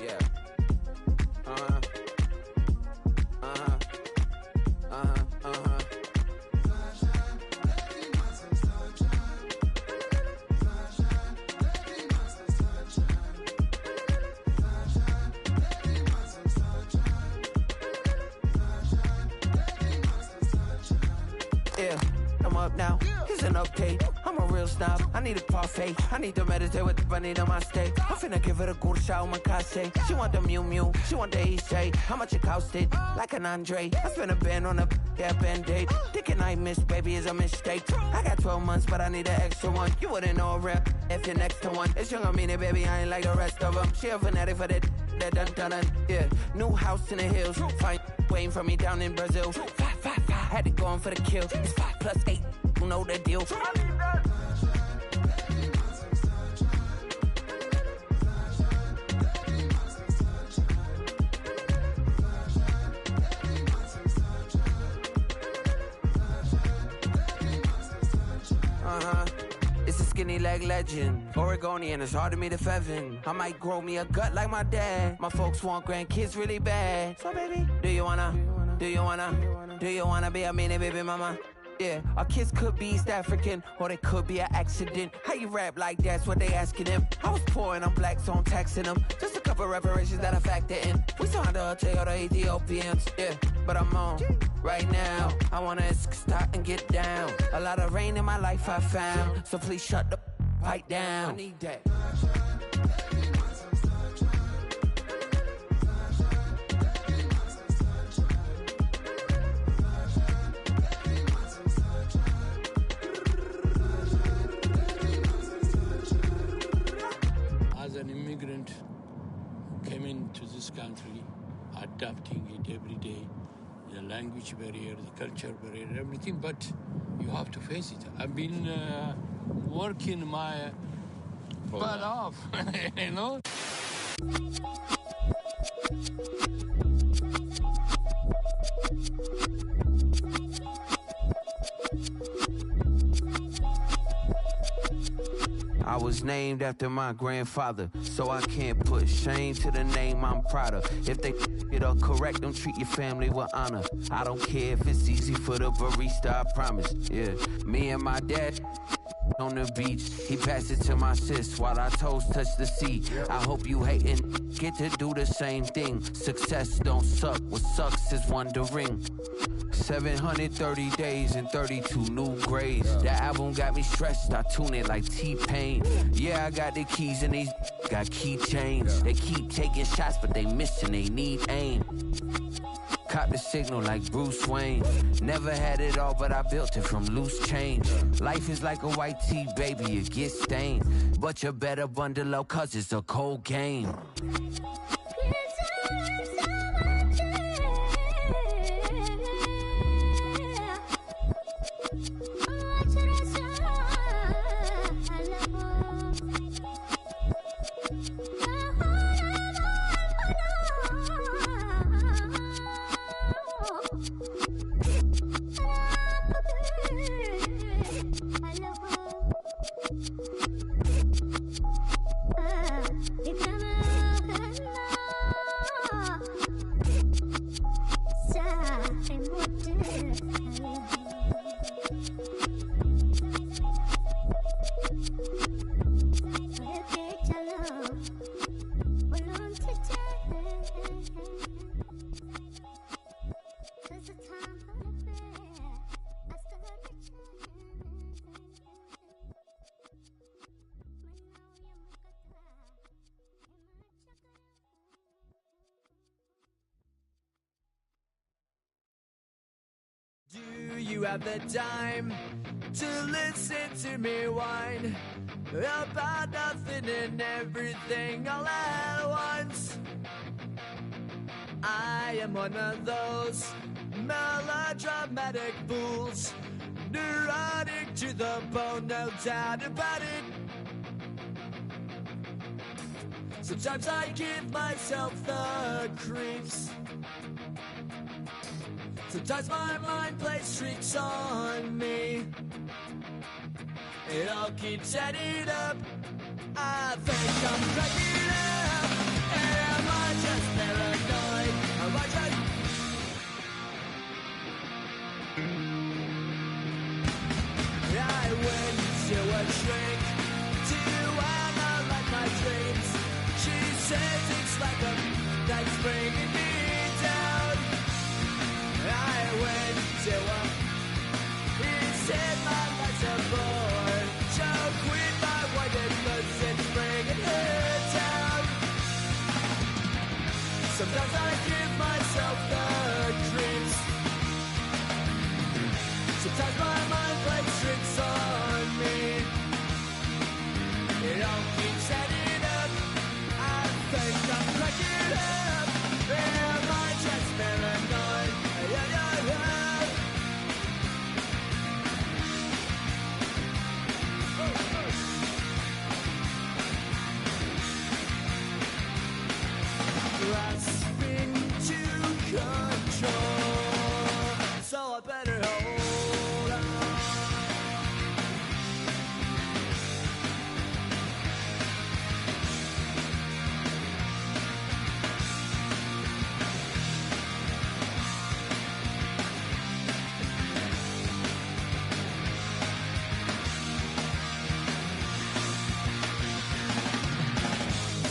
Yeah. Uh-huh. Uh-huh. Uh-huh. Uh-huh. Yeah, I'm up now. Here's an update. I'm a real snob. I need a parfait. I need to meditate with the bunny on my steak. I'm finna give it a good shot with my case. She want the Mew Mew. She want the EJ. How much it costed? Like an Andre. I spent a band on a band-aid. Thinking I missed, baby, is a mistake. I got 12 months, but I need an extra one. You wouldn't know a rep if you're next to one. It's young, I mean it, baby. I ain't like the rest of them. She a fanatic for that dun. Yeah, new house in the hills. Fine, waiting for me down in Brazil. 5. Had to go on for the kill. It's 5 + 8. You know the deal. It's a skinny leg legend. Oregonian, it's hard to meet a Fevin. I might grow me a gut like my dad. My folks want grandkids really bad. So baby, do you wanna be a mini baby mama? Yeah, our kids could be East African, or they could be an accident. How you rap like that's what they asking him. I was poor and I'm black, so I'm taxing them. Just a couple reparations that I factor in. We saw the Toyota Ethiopians, yeah, but I'm on right now. I wanna stop and get down. A lot of rain in my life I found, so please shut the pipe down. I need that. As an immigrant who came into this country, adapting it every day, the language barrier, the culture barrier, everything, but you have to face it. I've been working my butt off, you know? I was named after my grandfather, so I can't put shame to the name I'm proud of. If they it up correct, don't treat your family with honor. I don't care if it's easy for the barista, I promise. Yeah, me and my dad on the beach, he passed it to my sis while our toes touch the sea. I hope you hatin' get to do the same thing. Success don't suck, what sucks is wondering. 730 days and 32 new grades. That album got me stressed, I tune it like T-Pain. Yeah, I got the keys and these got keychains. They keep taking shots, but they missing, they need aim. Cop the signal like Bruce Wayne. Never had it all, but I built it from loose change. Life is like a white tee, baby, it gets stained. But you better bundle up, cause it's a cold game. Do you have the time to listen to me whine about nothing and everything all at once? I am one of those melodramatic fools, neurotic to the bone, no doubt about it. Sometimes I give myself the creeps. Sometimes my mind plays tricks on me. It all keeps adding up. I think I'm cracking up. Am I It's like a that's bringing me down. I went to he said my life's a bore. So quit my wife because it's bringing her down. Sometimes I give myself the creeps. Sometimes my mind plays tricks on me. It all keeps adding up. I think I'm cracking up. Am I just paranoid? Yeah, yeah, yeah. Grasping to control, so I better hold on.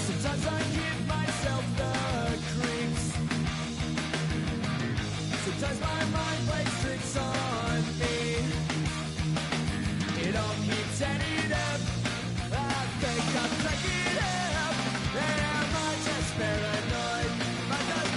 Sometimes I give myself the creeps. Sometimes my mind plays tricks on me. It all keeps adding up. I think I'm cracking up. Am I just paranoid? Am I just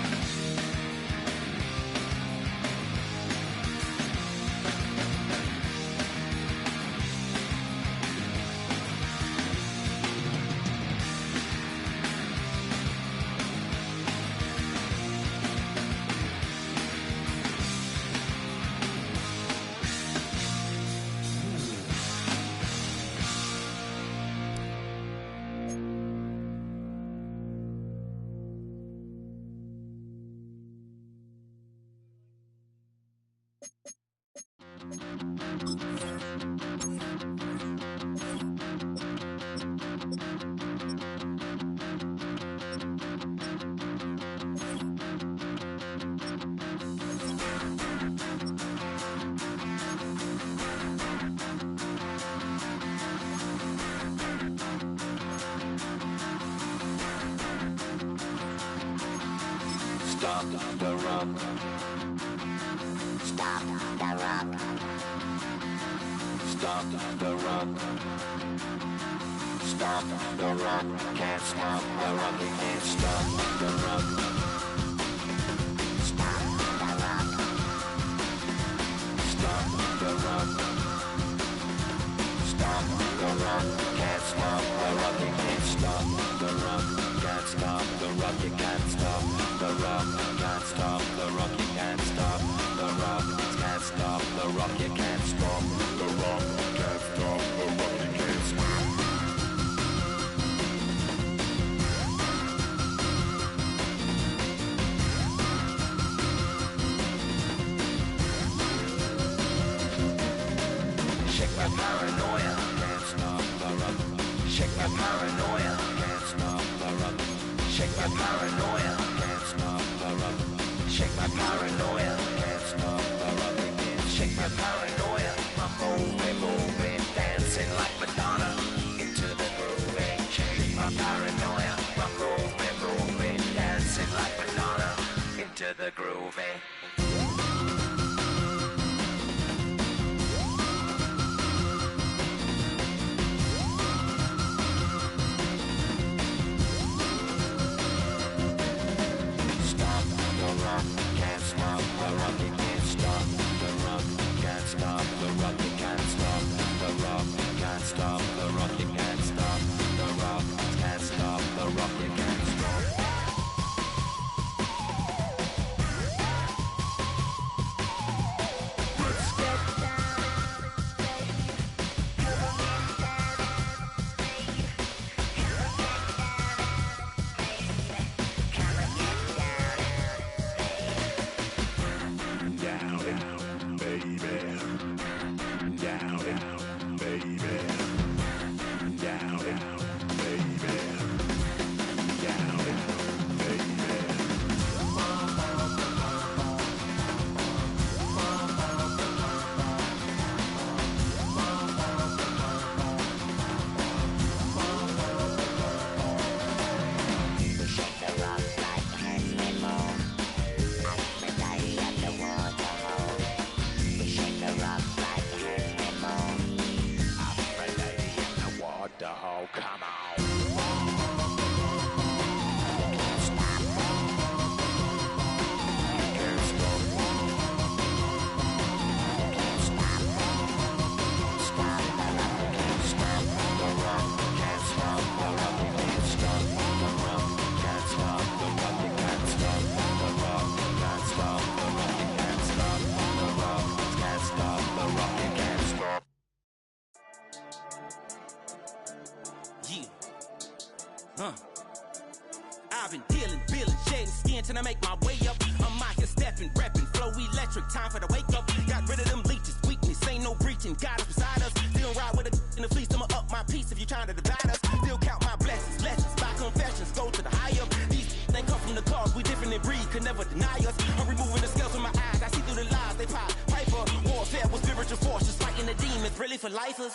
Stop the rock. Stop the rock. Stop the rock. Stop the rock. Can't stop the rock. You can't stop the rock. Stop the rock. Stop the rock. Stop the rock. Can't stop the rock. You can't stop the rock. Can't stop the rock. You can't stop the rock. Can't stop the rock. You can't stop the rock. Can't stop the rock. You can't stop the rock. Can't stop the rock. You can't stop. Shake my paranoia. Can't stop the rock. Shake my paranoia. Can't stop the rock. Shake my paranoia. Can't stop the rock. Shake my paranoia. Can't stop the rock. Shake my paranoia. I'm moving, dancing like Madonna into the groove. Shake my paranoia. I'm moving, dancing like Madonna into the groove. Stop the rock, can't stop the rock, you can't stop the rock, can't stop the rock, you can't stop the rock, can't stop the rock, you can't stop the rock, can't stop the rock, you can't stop. I've been dealing, feeling, shedding skin till I make my way up. I'm out here stepping, repping, flow electric, time for the wake up. Got rid of them leeches, weakness, ain't no breaching, God is beside us. Still ride with a in the fleece, I'ma up my piece if you trying to divide us. Still count my blessings, lessons, by confessions, go to the high up. These they come from the cause, we different in breed, could never deny us. I'm removing the scales from my eyes, I see through the lies, they pop. Piper, warfare with spiritual force, just fighting the demons, really for lifers.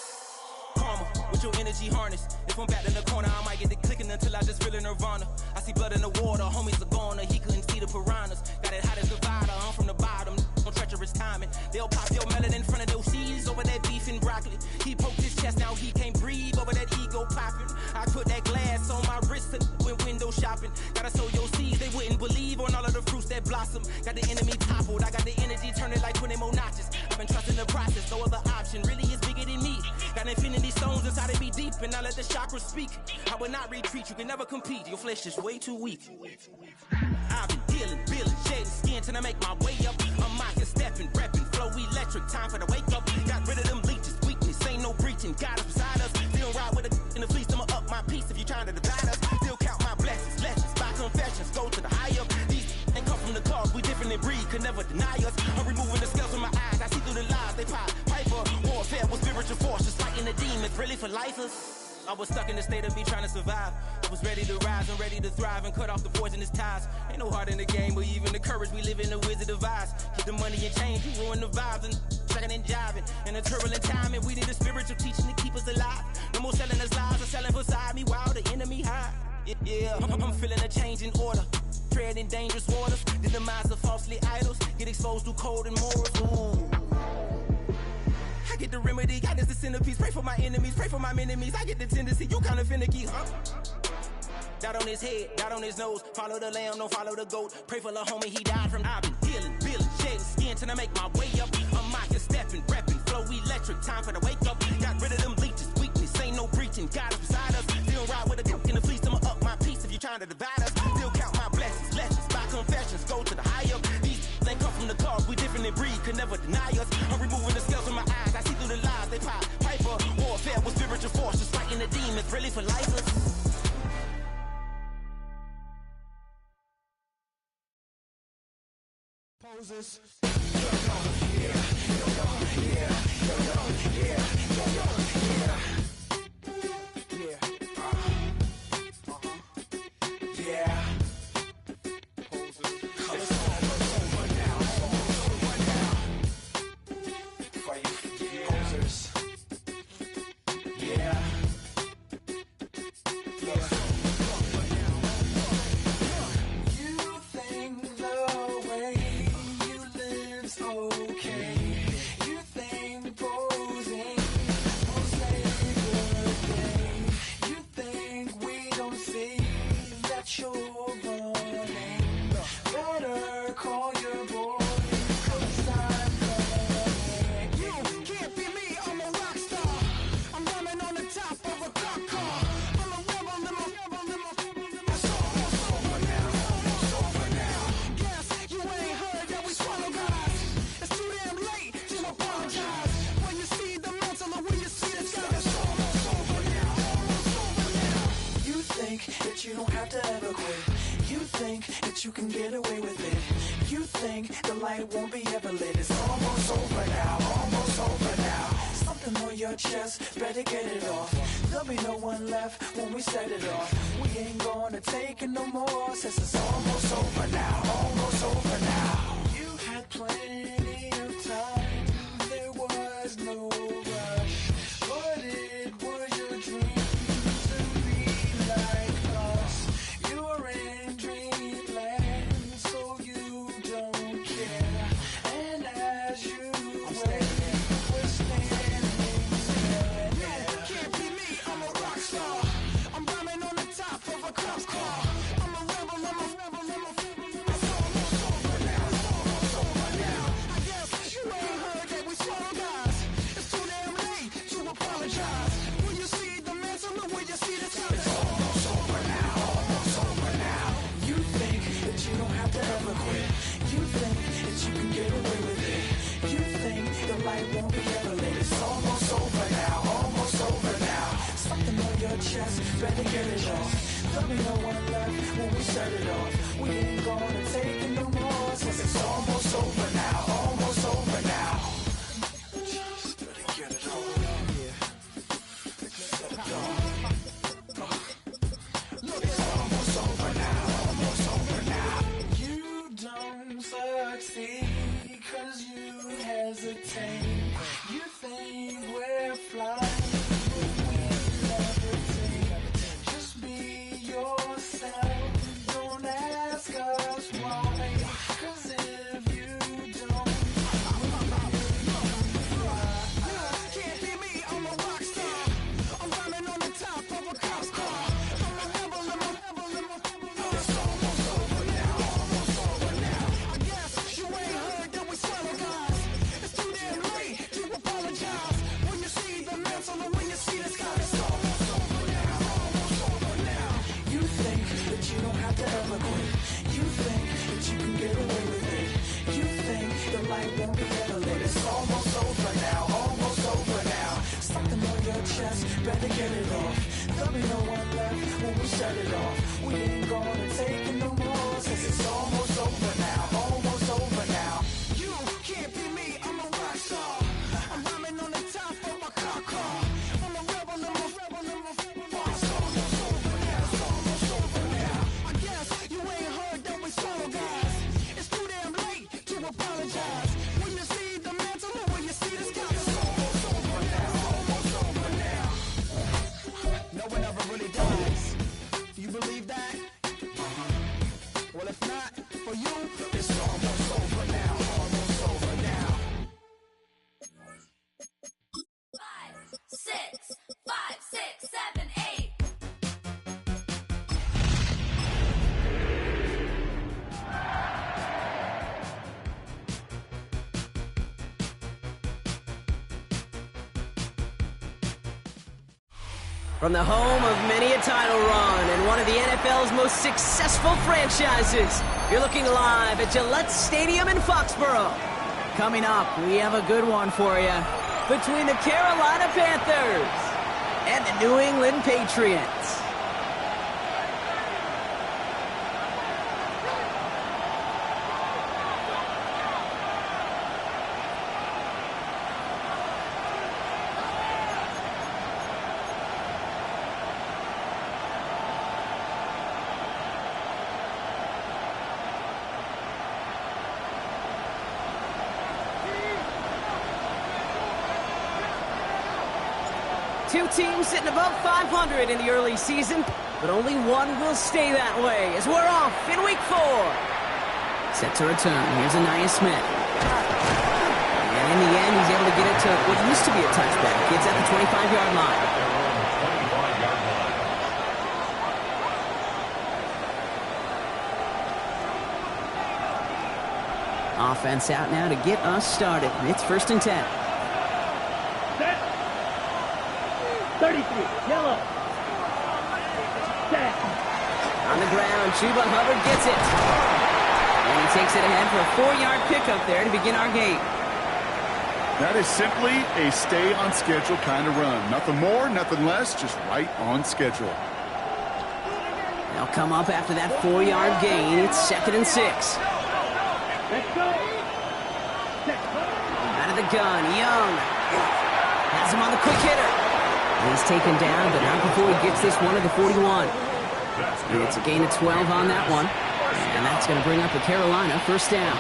Karma, with your energy harness. If I'm back in the corner, I might get it clicking until I just feel a nirvana. I see blood in the water, homies are goner. He couldn't see the piranhas. Got it hot as divider, I'm from the bottom. No treacherous timing. They'll pop your melon in front of those seeds over that beef and broccoli. He poked his chest, now he can't breathe over that ego popping. I put that glass on my wrist and went window shopping. Gotta sow your seeds, they wouldn't believe on all of the fruits that blossom. Got the enemy toppled, I got the energy turning like 20 more notches. I've been trusting the process, no other option really is bigger than me. Got infinity stones inside of me deep, and I let the chakras speak. I will not retreat, you can never compete. Your flesh is way too weak. I've been dealing, feeling, shedding skin till I make my way up. I'm out here stepping, repping, flow electric, time for the wake up. Got rid of them leeches, weakness, ain't no breaching, God is beside us. Still ride with a in the fleece, I'ma up my piece if you trying to divide us. Still count my blessings, lessons, by confessions, go to the high up. These ain't come from the cause, we different in breed, could never deny us. I'm removing the scales from my eyes, I see through the lies, they pop. Piper, warfare with spiritual force, just fighting the demons, really for lifers. I was stuck in the state of me trying to survive. I was ready to rise and ready to thrive and cut off the poisonous ties. Ain't no heart in the game, but even the courage we live in the wizard of Oz. Keep the money and change, you ruin the vibes and tracking and jiving. In a turbulent time, and we need a spiritual teaching to keep us alive. No more selling us lies or selling beside me while the enemy hide. Yeah, I'm feeling a change in order. Treading dangerous waters. The demise of falsely idols. Get exposed through code and morals. Ooh. I get the remedy, God is the centerpiece. Pray for my enemies, pray for my enemies. I get the tendency, you kinda finicky, huh? Dot on his head, dot on his nose. Follow the lamb, don't follow the goat. Pray for the homie, he died from. I've been dealing, feeling, shedding skin till I make my way up. I'm out here stepping, repping, flow electric, time for the wake up. Got rid of them leeches, weakness, ain't no breaching, God is beside us. Still ride with a cook in the fleece, I'ma up my piece if you trying to divide us. Still count my blessings, lessons, by confessions, go to the high up. These ain't come from the cause, we different in breed, could never deny us. I'm removing the scales from my eyes, I see through the lies, they pop. Piper, warfare with spiritual force, just fighting the demons, really for lifers. Poses. You don't have to ever quit. You think that you can get away with it. You think the light won't be ever lit. It's almost over now, almost over now. Something on your chest, better get it off. There'll be no one left when we set it off. We ain't gonna take it no more, since it's almost over now, almost over now. You had plenty of time, there was no rush, but it was your dream to be like us. You're in dreamland, so you don't care. And as you wait, we're standing there. No, can't be me, I'm a rock star. I'm rhyming on the top of a cop's car. I'm a rebel, I'm a rebel, I'm a It's almost over now, it's almost over now. I guess you ain't heard that we swallow guys. It's too damn late to apologize. When you see the mantle, look where you see the sun. It's almost over now, almost over now. You think that you don't have to ever quit. You think that you can get away with it. You think the light won't be ever lit. It's almost over now, almost over now. Something on your chest, better get it off. There'll be no one left when we set it off. We ain't gonna take it no more, since it's almost over now, almost over now. Just better get it on. Set it off. Look, it's almost over now, almost over now. You don't succeed 'cause you hesitate. You think we're flying, we levitate. Just be yourself, don't ask us why. 'Cause if you don't, can't be me, I'm a rock star. I'm running on the top of a cop's car. I'm a rebel, I'm a rebel, I'm a rebel. It's almost over now, almost over now. I guess you ain't heard that we swallow guys. It's too damn late to apologize. When you see the mantle and when you see the sky, it's almost over now, almost over now. You think that you don't have to ever quit. You think that you can get away with it. You think the light won't be ever lit. It's almost over now, almost over now. Something on your chest, better get it off. There'll be no one left when we set it off. We ain't gonna take it no more, since it's almost over now, almost over now. You can't be me, I'm a rock star. I'm rhyming on the top of my car. I'm a rebel, I'm a rebel, I'm a rebel. It's almost over now, it's almost over now. I guess you ain't heard that we swallow guys. It's too damn late to apologize. When you see the mantle and when you see the sky, it's almost over now, almost over now. No one ever really dies. Do you believe that? Well, if not, for you, it's almost over now, almost over now. 5, 6, 5, 6, 7, 8. From the home of many a title run and one of the NFL's most successful franchises, you're looking live at Gillette Stadium in Foxborough. Coming up, we have a good one for you between the Carolina Panthers and the New England Patriots. Two teams sitting above 500 in the early season, but only one will stay that way as we're off in week 4. Set to return. Here's Anaya Smith. And in the end, he's able to get it to what used to be a touchback. It's at the 25-yard line. Offense out now to get us started. It's 1st and 10. 33, yellow. Set. On the ground, Chuba Hubbard gets it. And he takes it ahead for a 4-yard pickup there to begin our game. That is simply a stay-on-schedule kind of run. Nothing more, nothing less, just right on schedule. They'll come up after that 4-yard gain. It's 2nd and 6. Let's go. Out of the gun, Young. Has him on the quick hitter. He's taken down, but not before he gets this one at the 41. And it's a gain of 12 on that one. And that's going to bring up the Carolina 1st down.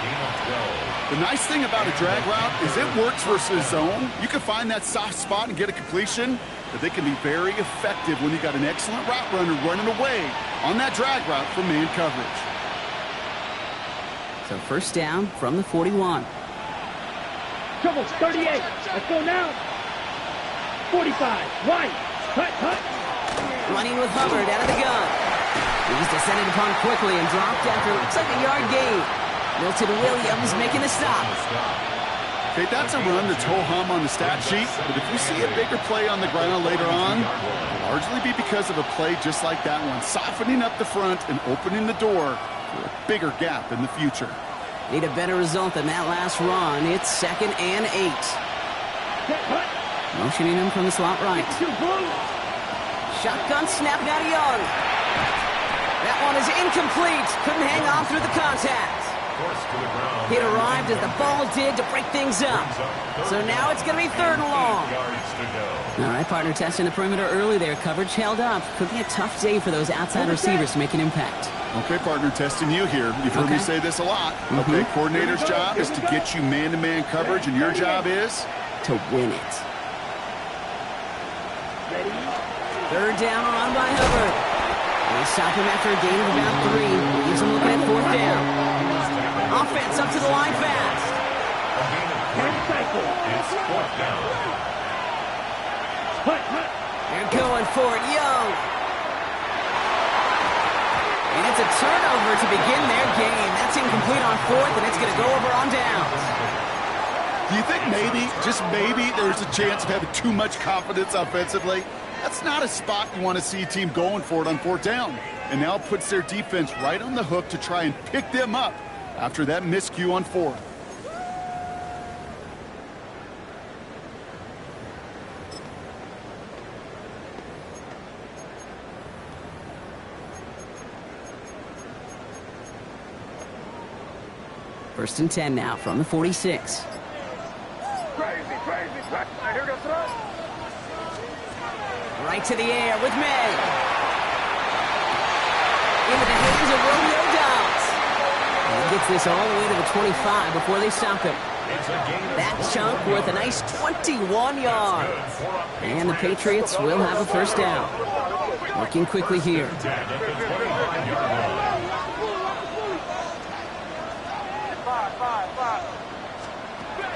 The nice thing about a drag route is it works versus zone. You can find that soft spot and get a completion, but they can be very effective when you got an excellent route runner running away on that drag route from man coverage. So 1st down from the 41. Trouble, 38. Let's go now. 45, right, hut. Running with Hubbard out of the gun. He's descended upon quickly and dropped after looks like a yard gain. Milton Williams making the stop. Okay, that's a run that's ho-hum on the stat sheet, but if we see a bigger play on the ground later on, it'll largely be because of a play just like that one, softening up the front and opening the door for a bigger gap in the future. Need a better result than that last run. It's 2nd and 8. Motioning him from the slot right. Shotgun snap, got Young. That one is incomplete. Couldn't hang on through the contact. It arrived as the ball did to break things up. So now it's going to be 3rd and long. All right, partner, testing the perimeter early there. Coverage held up. Could be a tough day for those outside receivers to make an impact. Okay, partner, testing you here. You've heard me say this a lot. Okay, coordinator's job is to get you man-to-man coverage, and your job is? To win it. 3rd down run by Hubbard. They stop him after a gain of about 3. Leaves him looking at 4th down. Offense up to the line fast. It's 4th down. They're going for it, Young. And it's a turnover to begin their game. That's incomplete on 4th, and it's going to go over on downs. Do you think maybe, just maybe, there's a chance of having too much confidence offensively? That's not a spot you want to see a team going for it on 4th down. And now it puts their defense right on the hook to try and pick them up after that miscue on 4th. First and 10 now from the 46. Right to the air with May. Into the hands of Romeo Dobbs. And he gets this all the way to the 25 before they stop him. That chunk worth a nice 21 yards. And the Patriots will have a 1st down. Working quickly here.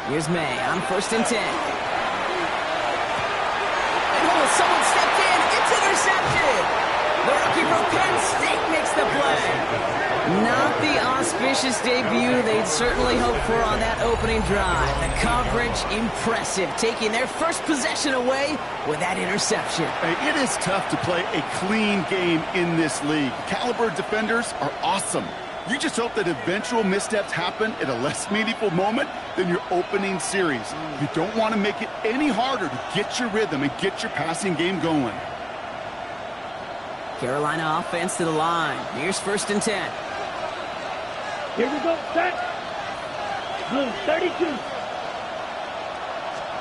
Here's May on 1st and 10. And someone stepped in. It's intercepted. The rookie from Penn State makes the play. Not the auspicious debut they'd certainly hoped for on that opening drive. The coverage, impressive. Taking their first possession away with that interception. Hey, it is tough to play a clean game in this league. Caliber defenders are awesome. You just hope that eventual missteps happen at a less meaningful moment than your opening series. You don't want to make it any harder to get your rhythm and get your passing game going. Carolina offense to the line. Here's 1st and 10. Here we go, set. Blue, 32.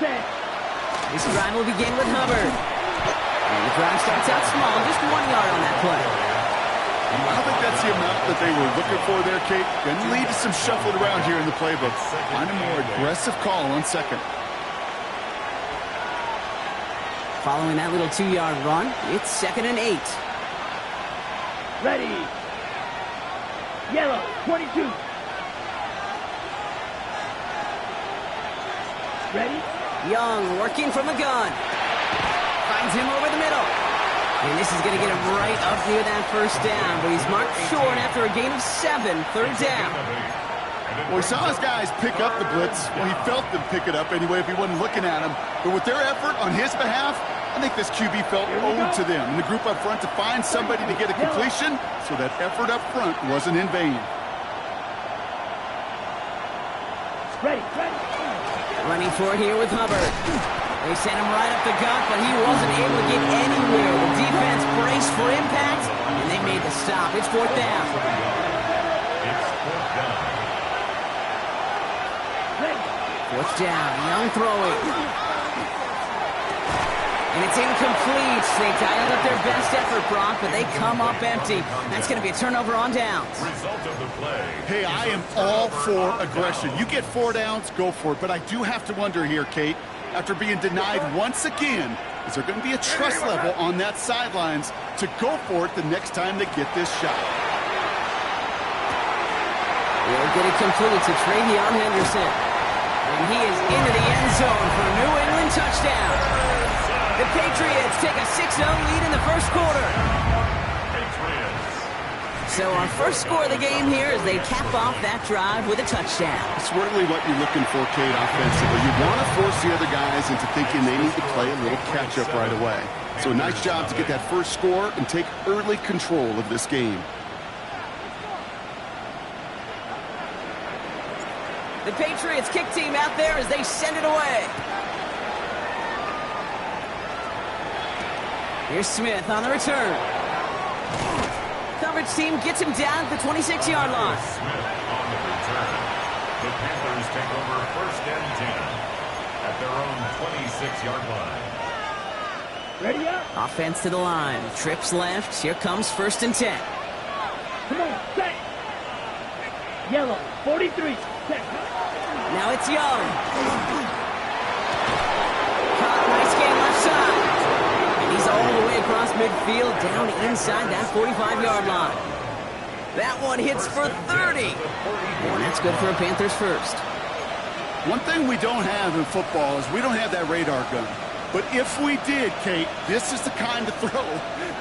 Set. This drive will begin with Hubbard. And the drive starts out small, just 1 yard on that play. I don't think that's the amount that they were looking for there, Kate. Going to lead to some shuffling around here in the playbook. Find a more aggressive call on 2nd. Following that little 2-yard run, it's 2nd and 8. Ready. Yellow, 22. Ready. Young working from the gun. Finds him over the middle. And this is going to get him right up near that 1st down, but he's marked short after a gain of 7, 3rd down. Well, he saw his guys pick up the blitz. Well, he felt them pick it up anyway if he wasn't looking at him. But with their effort on his behalf, I think this QB felt owed to them and the group up front to find somebody to get a completion, so that effort up front wasn't in vain. Ready. Running for it here with Hubbard. They sent him right up the gut, but he wasn't able to get anywhere. The defense braced for impact, and they made the stop. It's 4th down. Fourth down, Young throwing. And it's incomplete. They dialed up their best effort, Brock, but they come up empty. That's going to be a turnover on downs. Hey, I am all for aggression. You get 4 downs, go for it. But I do have to wonder here, Kate, after being denied once again, is there going to be a trust level on that sidelines to go for it the next time they get this shot? They'll get it complete to Travion Henderson. And he is into the end zone for a New England touchdown. The Patriots take a 6-0 lead in the 1st quarter. So our first score of the game here is they cap off that drive with a touchdown. It's really what you're looking for, Kate, offensively. You want to force the other guys into thinking they need to play a little catch-up right away. So a nice job to get that first score and take early control of this game. The Patriots kick team out there as they send it away. Here's Smith on the return. garbage team gets him down at the 26-yard line. Smith on the return. The Panthers take over 1st and 10 at their own 26-yard line. Ready up. Offense to the line. Trips left. Here comes 1st and 10. Come on, set. Yellow, 43. Set. Now it's Young. Caught, nice game left side. And he's all the way across midfield, down inside that 45-yard line. That one hits for 30. And that's good for a Panthers first. One thing we don't have in football is we don't have that radar gun. But if we did, Kate, this is the kind of throw,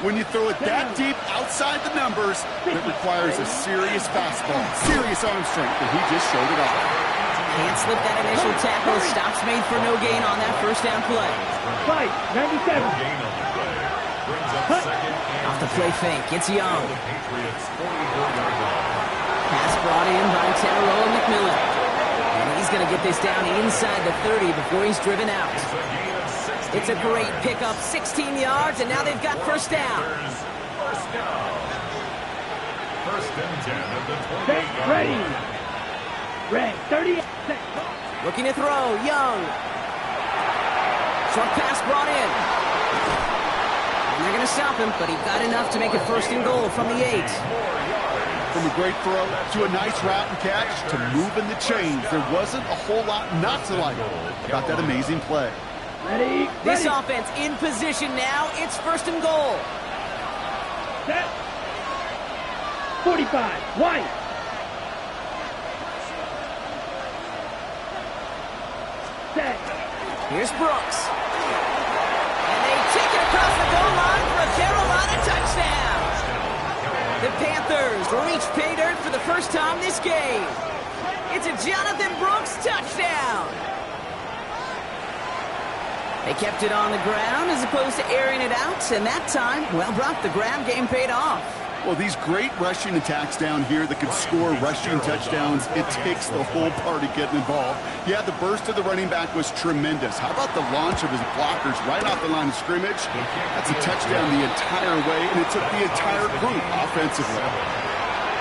when you throw it that deep outside the numbers, that requires a serious fastball, serious arm strength, and he just showed it off. Can't slip that initial tackle. Stops made for no gain on that 1st down play. Fight, 97. Gain on the play. Brings up 2nd and Off the play fake, it's Young. the Patriots 44-yard line. Pass brought in by Tamaroa McMillan. And he's going to get this down inside the 30 before he's driven out. It's a gain of 16 It's a great yards. pickup, 16 yards, and now they've got 1st down. First down. 1st and 10 at the Set, 28-yard ready. line. Red, 30. Set. Looking to throw, Young. Short pass brought in. And they're going to stop him, but he got enough to make it 1st and goal from the 8. From a great throw to a nice route and catch to moving the chains, there wasn't a whole lot not to like about that amazing play. Ready, This ready. offense in position now. It's 1st and goal. Set. 45. White. Set. Here's Brooks. And they take it across the goal line for a Carolina touchdown. The Panthers reach pay dirt for the first time this game. It's a Jonathan Brooks touchdown. They kept it on the ground as opposed to airing it out, and that time, well, Brock, the ground game paid off. Well, these great rushing attacks down here that could score rushing touchdowns, it takes the whole party getting involved. Yeah, the burst of the running back was tremendous. How about the launch of his blockers right off the line of scrimmage? That's a touchdown the entire way, and it took the entire group offensively.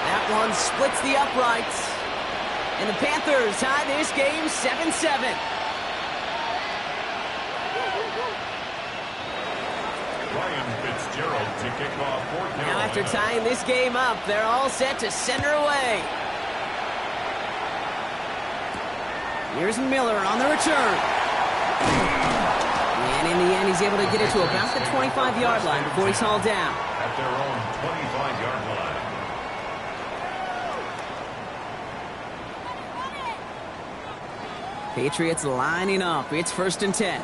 That one splits the uprights. And the Panthers tie this game 7-7. Ryan Fitzgerald to kick off for Carolina. Now after tying this game up, they're all set to send her away. Here's Miller on the return. And in the end, he's able to get it to about the 25-yard line before he's hauled down. At their own 25-yard line. Patriots lining up. It's 1st and 10.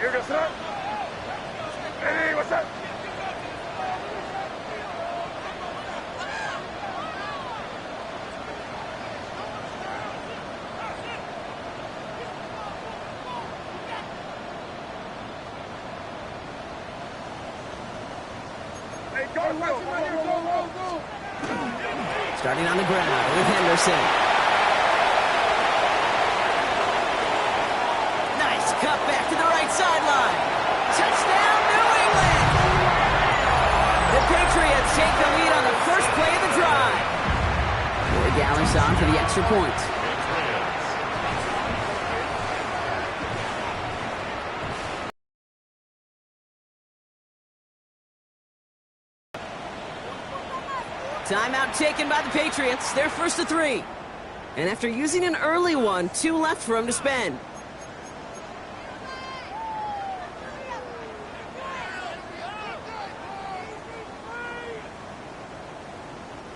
You're gonna throw? Hey, what's up? Hey, go, go. Starting on the ground with Henderson. Nice cut back to the right sideline. Touchdown, New England! The Patriots take the lead on the first play of the drive. Corey Gallis on for the extra point. Timeout taken by the Patriots. They're 1st to 3. And after using an early one, 2 left for him to spend.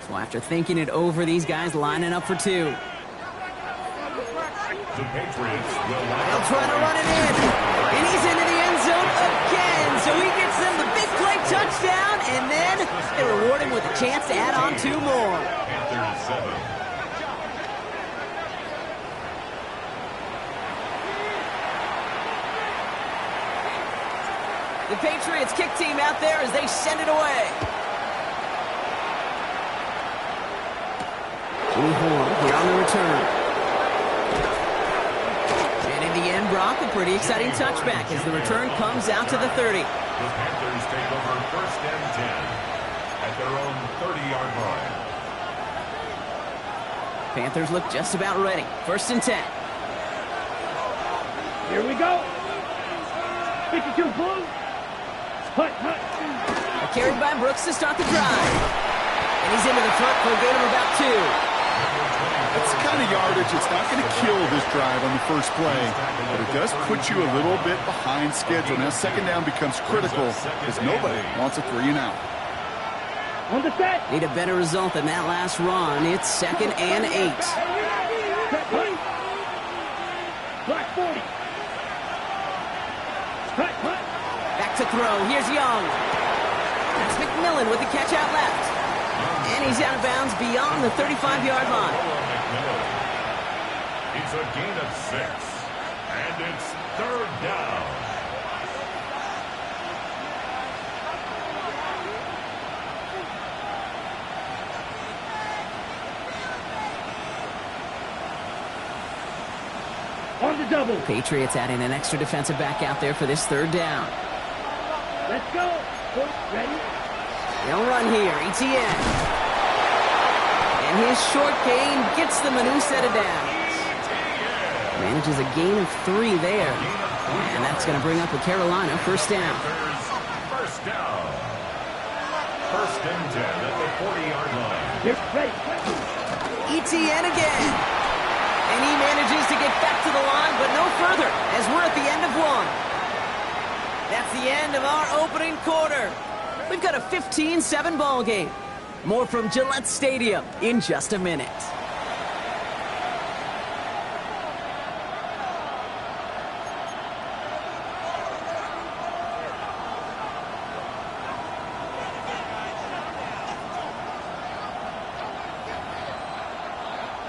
So after thinking it over, these guys lining up for 2. The Patriots will line They'll up. try to run it in. And he's into the end zone again. So he gets them the big play touchdown. And then they reward him with a chance to add on 2 more. Panthers 7. The Patriots kick team out there as they send it away. Jimmy Horn here on the return. And in the end, Brock, a pretty exciting touchback as the return comes out to the 30. The Panthers take over 1st and 10. their own 30-yard line. Panthers look just about ready. 1st and 10. Here we go. 52 blue. Hut, hut. A carry by Brooks to start the drive. And he's into the front for a gain of about 2. That's the kind of yardage. It's not going to kill this drive on the first play, but it does put you a little bit behind schedule. Now, 2nd down becomes critical because nobody wants a 3-and-out. On the set. Need a better result than that last run. It's 2nd and 8. Set, hut. Black 40. Hut, hut. Back to throw. Here's Young. That's McMillan with the catch out left. And he's out of bounds beyond the 35-yard line. It's a gain of 6. And it's 3rd down. On the double. Patriots adding an extra defensive back out there for this 3rd down. Let's go. Ready? They'll run here. ETN. And his short gain gets them a new set of downs. Manages a gain of 3 there. And that's going to bring up a Carolina 1st down. 1st down. 1st and 10 at the 40-yard line. Get ready. ETN again. And he manages to get back to the line, but no further, as we're at the end of 1. That's the end of our opening quarter. We've got a 15-7 ball game. More from Gillette Stadium in just a minute.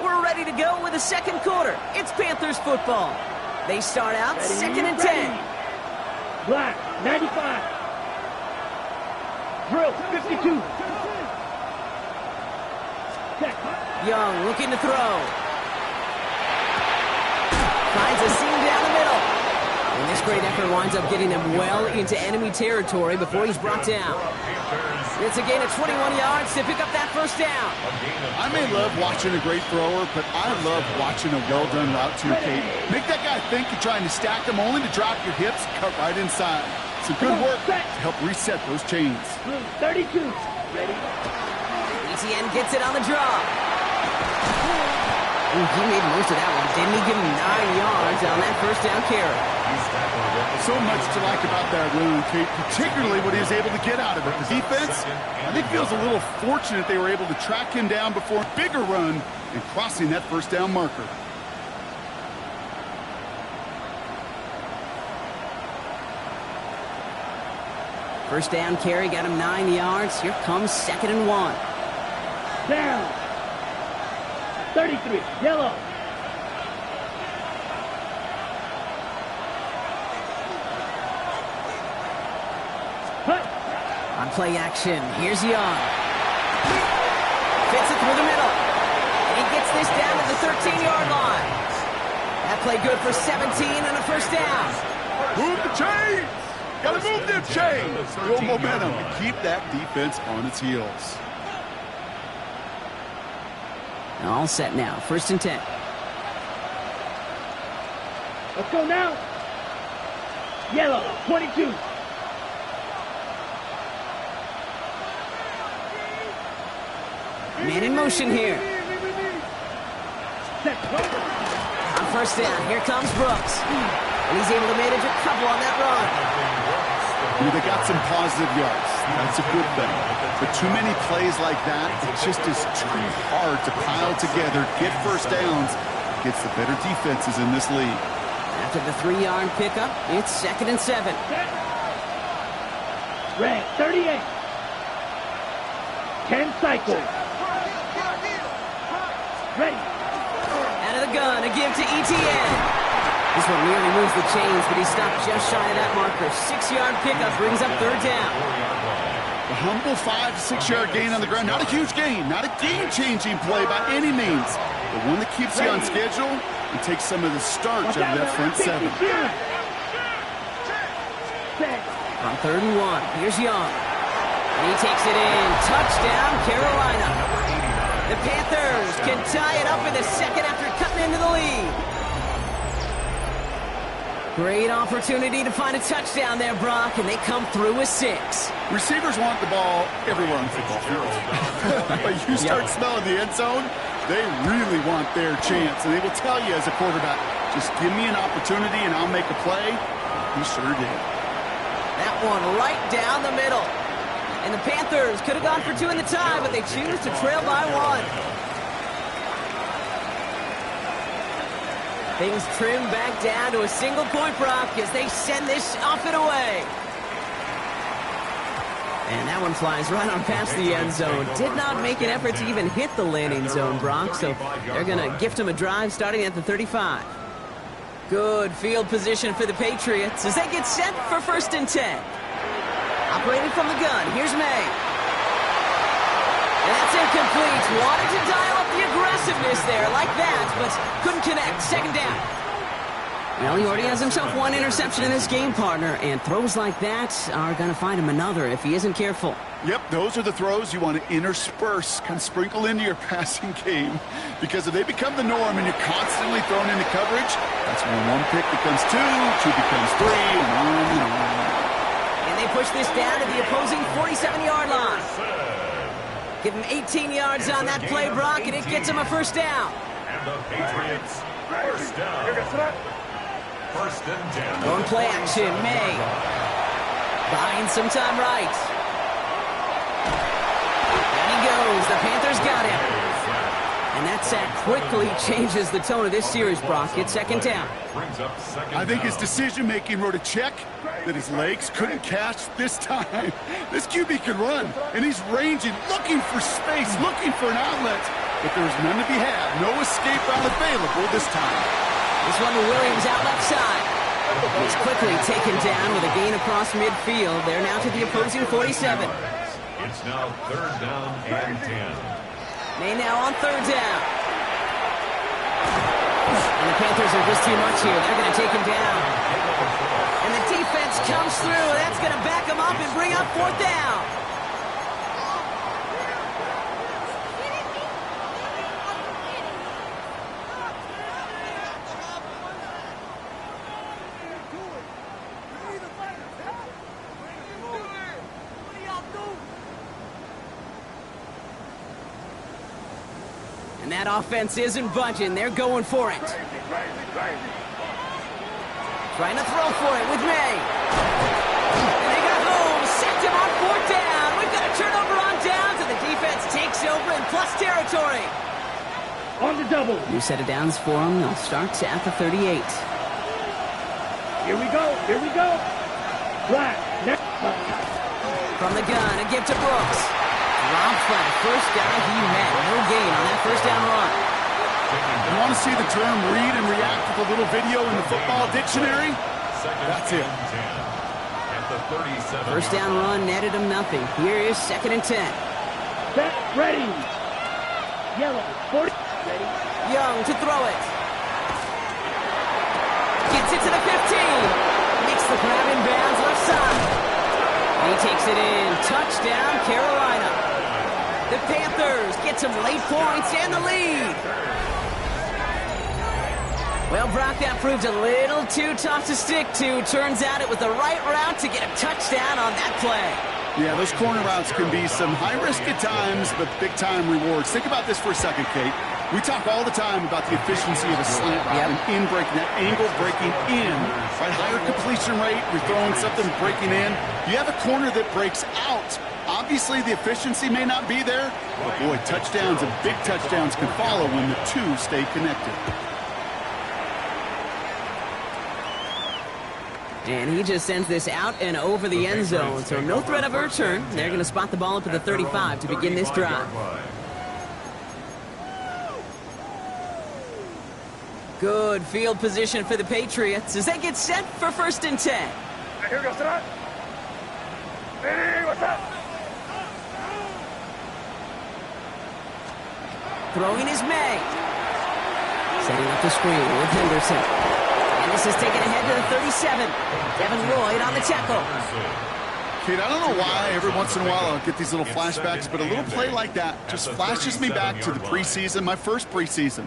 We're ready to go with the 2nd quarter. It's Panthers football. They start out Ready, 2nd and 10. Black 95. Drill 52. Young looking to throw. Finds a seam down the middle. And this great effort winds up getting him well into enemy territory before he's brought down. It's a gain of 21 yards to pick up that 1st down. I may love watching a great thrower, but I love watching a well-done route too, Kate. Make that guy think you're trying to stack him only to drop your hips, cut right inside. Some good work to help reset those chains. 32. Ready? ETN gets it on the draw. Ooh, he made most of that one. Didn't he give him 9 yards on that 1st down carry? So much to like about that run, Kate, particularly what he was able to get out of it. The defense, I think, feels a little fortunate they were able to track him down before a bigger run and crossing that 1st down marker. First down carry got him 9 yards. Here comes 2nd and 1. Down. 33. Yellow. Hut. On play action, here's Young. Fits it through the middle. And he gets this down to the 13-yard line. That play good for 17 and a 1st down. Move the chains! Gotta move them chains! Build momentum and keep that defense on its heels. All set now, 1st and 10. Let's go now. Yellow, 22. Man in motion here. On 1st down, here comes Brooks. And he's able to manage a couple on that run. They got some positive yards. That's a good thing. But too many plays like that, it just is too hard to pile together, get 1st downs against the better defenses in this league. After the 3-yard pickup, it's 2nd and 7. Red, 38. 10 cycles. Ready. Out of the gun, a give to ETN. This one nearly moves the chains, but he stopped just shy of that marker. 6-yard pickup brings up 3rd down. A humble 5 to 6-yard gain on the ground. Not a huge gain, not a game-changing play by any means, but one that keeps you on schedule and takes some of the starch out of that front 7. On 3rd and 1, here's Young. And he takes it in. Touchdown, Carolina. The Panthers can tie it up in the second after cutting into the lead. Great opportunity to find a touchdown there, Brock, and they come through with 6. Receivers want the ball everywhere on the football field. But you start smelling the end zone, they really want their chance. And they will tell you as a quarterback, just give me an opportunity and I'll make a play. He sure did. That one right down the middle. And the Panthers could have gone for 2 in the tie, but they choose to trail by 1. Things trim back down to a single point, Brock, as they send this off and away. And that one flies right on past the end zone. Did not make an effort to even hit the landing zone, Brock, so they're going to gift him a drive starting at the 35. Good field position for the Patriots as they get set for 1st and 10. Operating from the gun, here's May. And that's incomplete. Wanted to dial up the aggressiveness there like that, but couldn't connect. 2nd down. Well, he already has himself 1 interception in this game, partner, and throws like that are going to find him another if he isn't careful. Yep, those are the throws you want to intersperse, kind of sprinkle into your passing game, because if they become the norm and you're constantly thrown into coverage, that's when 1 pick becomes 2, 2 becomes 3, and on and on. And they push this down to the opposing 47-yard line. Give him 18 yards on that play, Brock, and it gets him a 1st down. And the Patriots, 1st down. 1st and 10. Going play action, May. Buying some time right. Down he goes. The Panthers got him. And that sack quickly changes the tone of this series, Brock. It's 2nd down. I think his decision-making wrote a check that his legs couldn't catch this time. This QB can run, and he's ranging, looking for space, looking for an outlet. But there's none to be had. No escape route available this time. This one to Williams out left side. He's quickly taken down with a gain across midfield. They're now to the opposing 47. It's now 3rd down and 10. May now on 3rd down. And the Panthers are just too much here. They're going to take him down. And the defense comes through. That's going to back him up and bring up 4th down. And that offense isn't budging. They're going for it. Trying to throw for it with May. And they got home. Sacked him on 4th down. We've got a turnover on downs, and the defense takes over in plus territory. On the double. New set of downs for them. They'll start at the 38. Here we go. Here we go. Black. Next. From the gun, a give to Brooks. Dropped by the first guy he met. No gain on that 1st down run. You want to see the term read and react with a little video in the football dictionary? That's it. At the 37. 1st down run netted him nothing. Here is 2nd and 10. Set. Ready. Yellow. 40. Ready. Young to throw it. Gets it to the 15. Makes the grab in bounds left side. And he takes it in. Touchdown, Carolina. The Panthers get some late points and the lead. Well, Brock, that proved a little too tough to stick to. Turns out it was the right route to get a touchdown on that play. Yeah, those corner routes can be some high risk at times, but big-time rewards. Think about this for a second, Kate. We talk all the time about the efficiency of a slant route and in breaking, that angle breaking in. Right, higher completion rate, you're throwing something breaking in. You have a corner that breaks out. Obviously, the efficiency may not be there, but boy, touchdowns and big touchdowns can follow when the two stay connected. And he just sends this out and over the end zone, so no threat of a return. They're going to spot the ball up at the 35 to begin this drive. Good field position for the Patriots as they get set for 1st and 10. Here goes that. Hey, what's up? Throwing is May. Setting up the screen with Henderson. And this is taken ahead to the 37. Devin Lloyd on the tackle. Kate, I don't know why every once in a while I'll get these little flashbacks, but a little play like that just flashes me back to the preseason, my first preseason,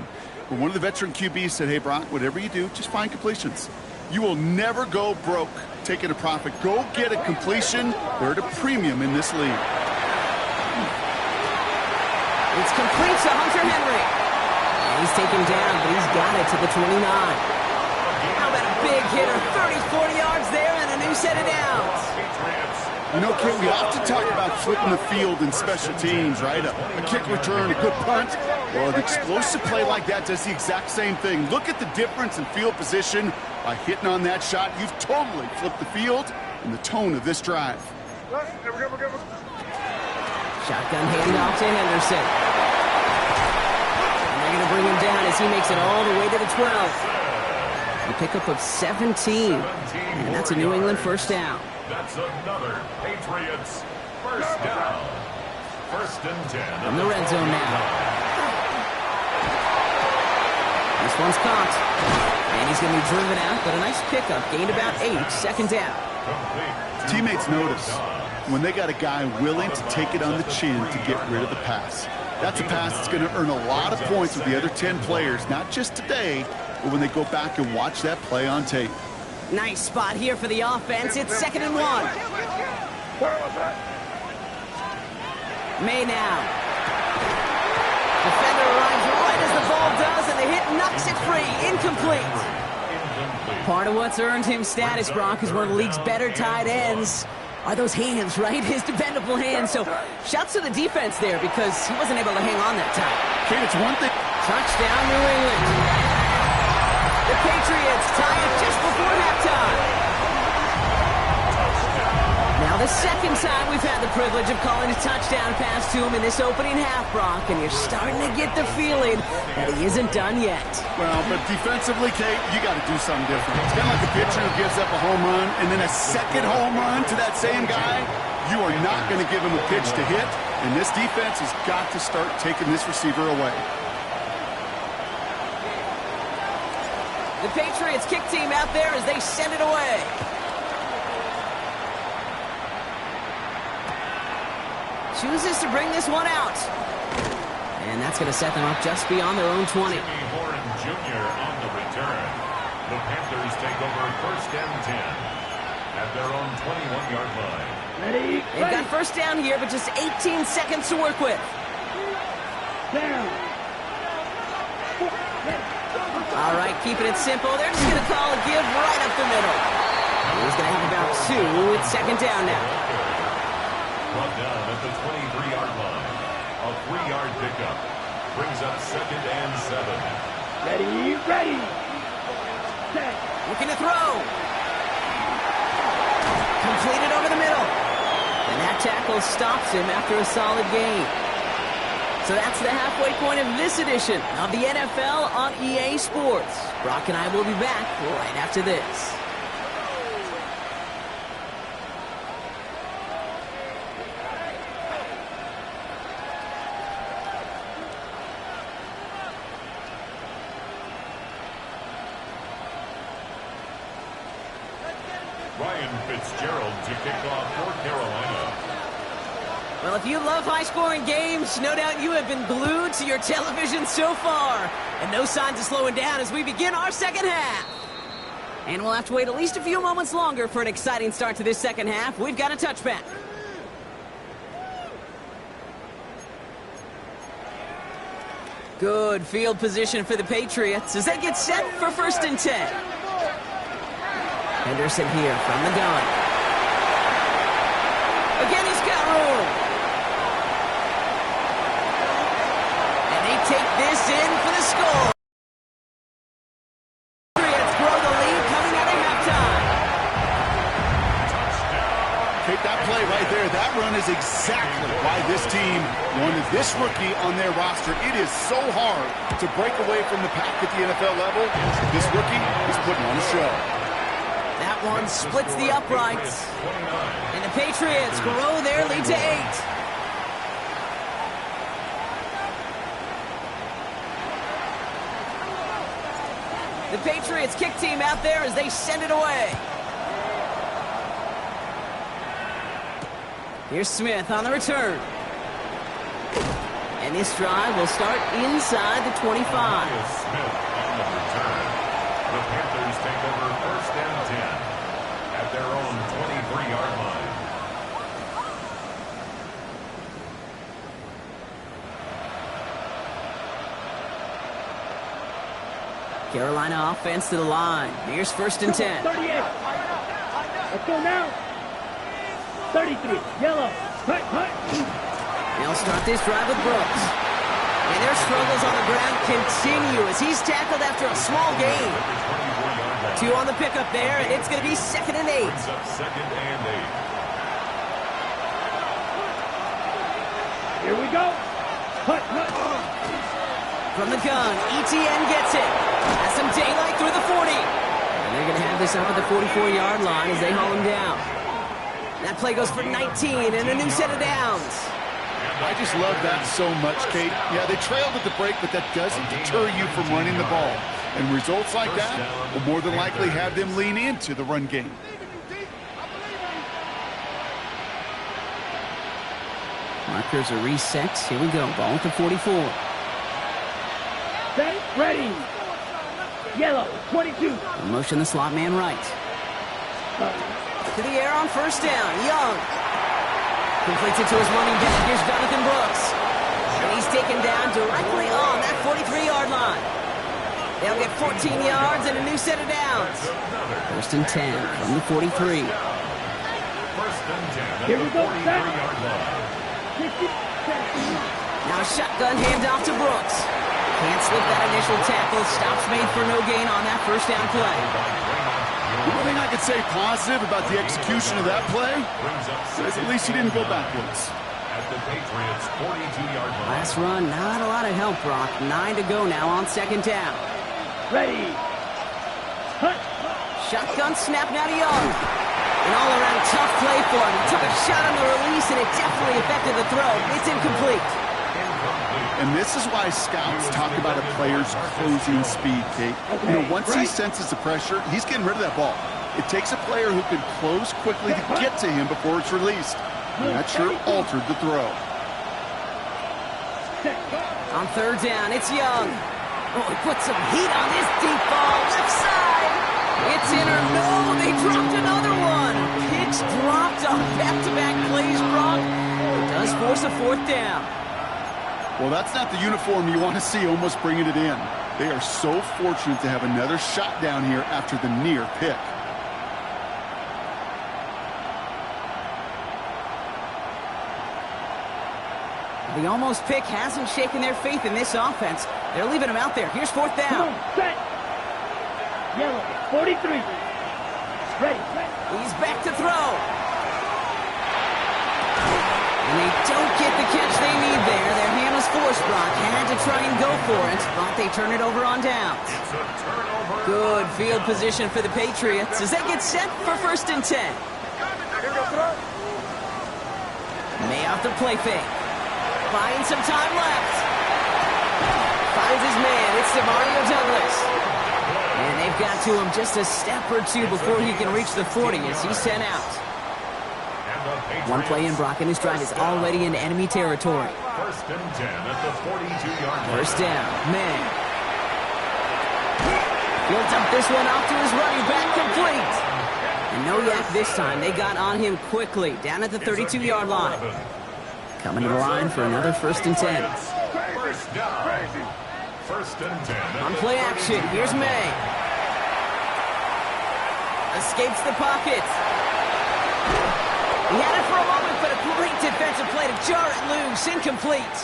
where one of the veteran QBs said, hey, Brock, whatever you do, just find completions. You will never go broke taking a profit. Go get a completion. They're at a premium in this league. It's complete to Hunter Henry. And he's taken down, but he's got it to the 29. How about a big hitter? 30, 40 yards there and a new set of downs. You know, Kate, we often talk about flipping the field in special teams, right? A kick return, a good punt. Well, an explosive play like that does the exact same thing. Look at the difference in field position by hitting on that shot. You've totally flipped the field and the tone of this drive. Shotgun handoff to Henderson. And they're going to bring him down as he makes it all the way to the 12. A pickup of 17. And that's a New England first down. That's another Patriots first down. First and 10. From the red zone now. This one's caught. And he's going to be driven out, but a nice pickup. Gained about 8. Second down. Teammates notice when they got a guy willing to take it on the chin to get rid of the pass. That's a pass that's going to earn a lot of points with the other 10 players, not just today, but when they go back and watch that play on tape. Nice spot here for the offense. It's 2nd and 1. May now. Defender arrives right as the ball does, and the hit knocks it free. Incomplete. Part of what's earned him status, Brock, is one of the league's better tight ends. Are those hands, right? His dependable hands. So shouts to the defense there because he wasn't able to hang on that time. Kate, it's one thing. Touchdown, New England. The Patriots tie it just before halftime. Now the second time we've had the privilege of calling a touchdown pass to him in this opening half, Brock, and you're starting to get the feeling that he isn't done yet. Well, but defensively, Kate, you got to do something different. It's kind of like a pitcher who gives up a home run and then a second home run to that same guy. You are not going to give him a pitch to hit, and this defense has got to start taking this receiver away. The Patriots kick team out there as they send it away. Chooses to bring this one out. And that's going to set them up just beyond their own 20. Jimmy Horn Jr. on the return. The Panthers take over first and 10 at their own 21-yard line. They've got first down here, but just 18 seconds to work with. All right, keeping it simple. They're just going to call a give right up the middle. He's going to have about 2. It's second down now. Brought down at the 23-yard line. A 3-yard pickup brings up second and 7. Ready. Set. Looking to throw. Completed over the middle. And that tackle stops him after a solid gain. So that's the halfway point of this edition of the NFL on EA Sports. Brock and I will be back right after this. Ryan Fitzgerald to kick off for Carolina. Well, if you love high-scoring games, no doubt you have been glued to your television so far. And no signs of slowing down as we begin our second half. And we'll have to wait at least a few moments longer for an exciting start to this second half. We've got a touchback. Good field position for the Patriots as they get set for first and 10. Henderson here from the gun. Again, he's got room. And they take this in for the score. Patriots grow the lead coming out of halftime. Take that play right there. That run is exactly why this team wanted this rookie on their roster. It is so hard to break away from the pack at the NFL level. This rookie is putting on a show. That one splits the uprights. And the Patriots grow their lead to 8. The Patriots kick team out there as they send it away. Here's Smith on the return. And this drive will start inside the 25. Smith on the return. The Panthers take over 1st and 10 at their own 23-yard line. Carolina offense to the line. Here's 1st and 10. 38. Let's go now. 33. Yellow. Hut, hut. They'll start this drive with Brooks. And their struggles on the ground continue as he's tackled after a small gain. 2 on the pickup there, and it's going to be 2nd and 8. Brings up 2nd and 8. Here we go. Hut, hut. From the gun, ETN gets it. Has some daylight through the 40. And they're going to have this up at the 44-yard line as they haul him down. That play goes for 19 and a new set of downs. I just love that so much, Kate. Yeah, they trailed at the break, but that doesn't deter you from running the ball. And results like that will more than likely have them lean into the run game. Markers are reset. Here we go. Ball at the 44. Set, ready. Yellow, 22. Motion the slot man right. To the air on 1st down. Young. Completes it to his running back. Here's Jonathan Brooks. And he's taken down directly on that 43-yard line. They'll get 14 yards and a new set of downs. 1st and 10 from the 43. 1st and 10 Here at we the go. 43-yard line. Now a shotgun handoff to Brooks. Can't slip that initial tackle. Stops made for no gain on that 1st down play. The one thing I could say positive about the execution of that play is at least he didn't go backwards. At the Patriots' 42-yard line. Last run, not a lot of help, Brock. 9 to go now on 2nd down. Ready. Hut. Shotgun snap now to Young. An all-around tough play for him. He took a shot on the release, and it definitely affected the throw. It's incomplete. And this is why scouts talk about a player's closing speed, Kate. You know, once he senses the pressure, he's getting rid of that ball. It takes a player who can close quickly to get to him before it's released. And that sure altered the throw. On 3rd down, it's Young. Oh, he put some heat on this deep ball. Left side. It's in or no. They dropped another one. Picks dropped on back-to-back plays, Brock. It does force a 4th down. Well, that's not the uniform you want to see almost bringing it in. They are so fortunate to have another shot down here after the near pick. The almost pick hasn't shaken their faith in this offense. They're leaving him out there. Here's 4th down. Come on, set. Yellow, 43. Ready. He's back to throw. And they don't get the catch they need there. Their hand was forced, Brock. Had to try and go for it, but they turn it over on downs. Good field position for the Patriots as they get set for 1st and 10. May off the play fake. Buying some time left. Finds his man. It's Demario Douglas. And they've got to him just a step or two before he can reach the 40 as he's sent out. One play in, Brock, and his drive is already in enemy territory. 1st and 10 at the 42-yard line. 1st down, man. He'll dump this one off to his running back, complete. And no yak this time. They got on him quickly, down at the 32-yard line. Coming to the line for another 1st and 10. 1st down. 1st and 10. On play action, here's May. Escapes the pocket. He had it for a moment, but a great defensive play to jar it loose. Incomplete.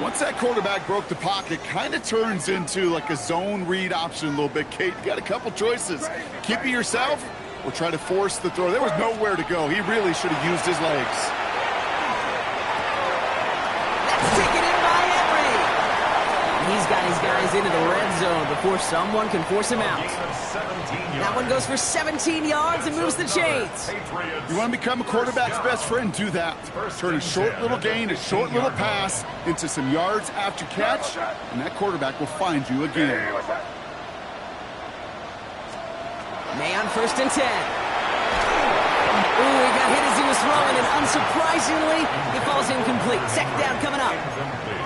Once that quarterback broke the pocket, kind of turns into like a zone read option a little bit, Kate. You got a couple choices. Keep it yourself or try to force the throw. There was nowhere to go. He really should have used his legs. That's taken in by Henry. He's got his guys into the red zone before someone can force him out. That one goes for 17 yards and moves the chains. You want to become a quarterback's best friend? Do that. Turn a short little gain, a short little pass into some yards after catch, and that quarterback will find you again. May on 1st and 10. Ooh, he got hit as he was throwing, and unsurprisingly, he falls incomplete. Second down coming up. Incomplete.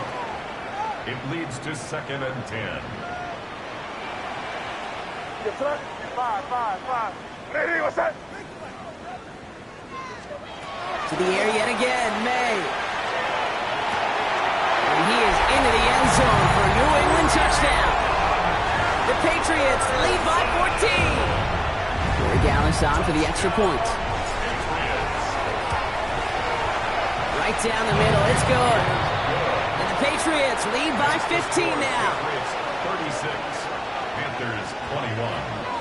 It leads to 2nd and 10. Yes, sir. 5. Ready, what's that? To the air yet again, May. And he is into the end zone for a New England touchdown. The Patriots lead by 14. Corey Gallis on for the extra point. Right down the middle, it's good. And the Patriots lead by 15 now. 36, Panthers 21.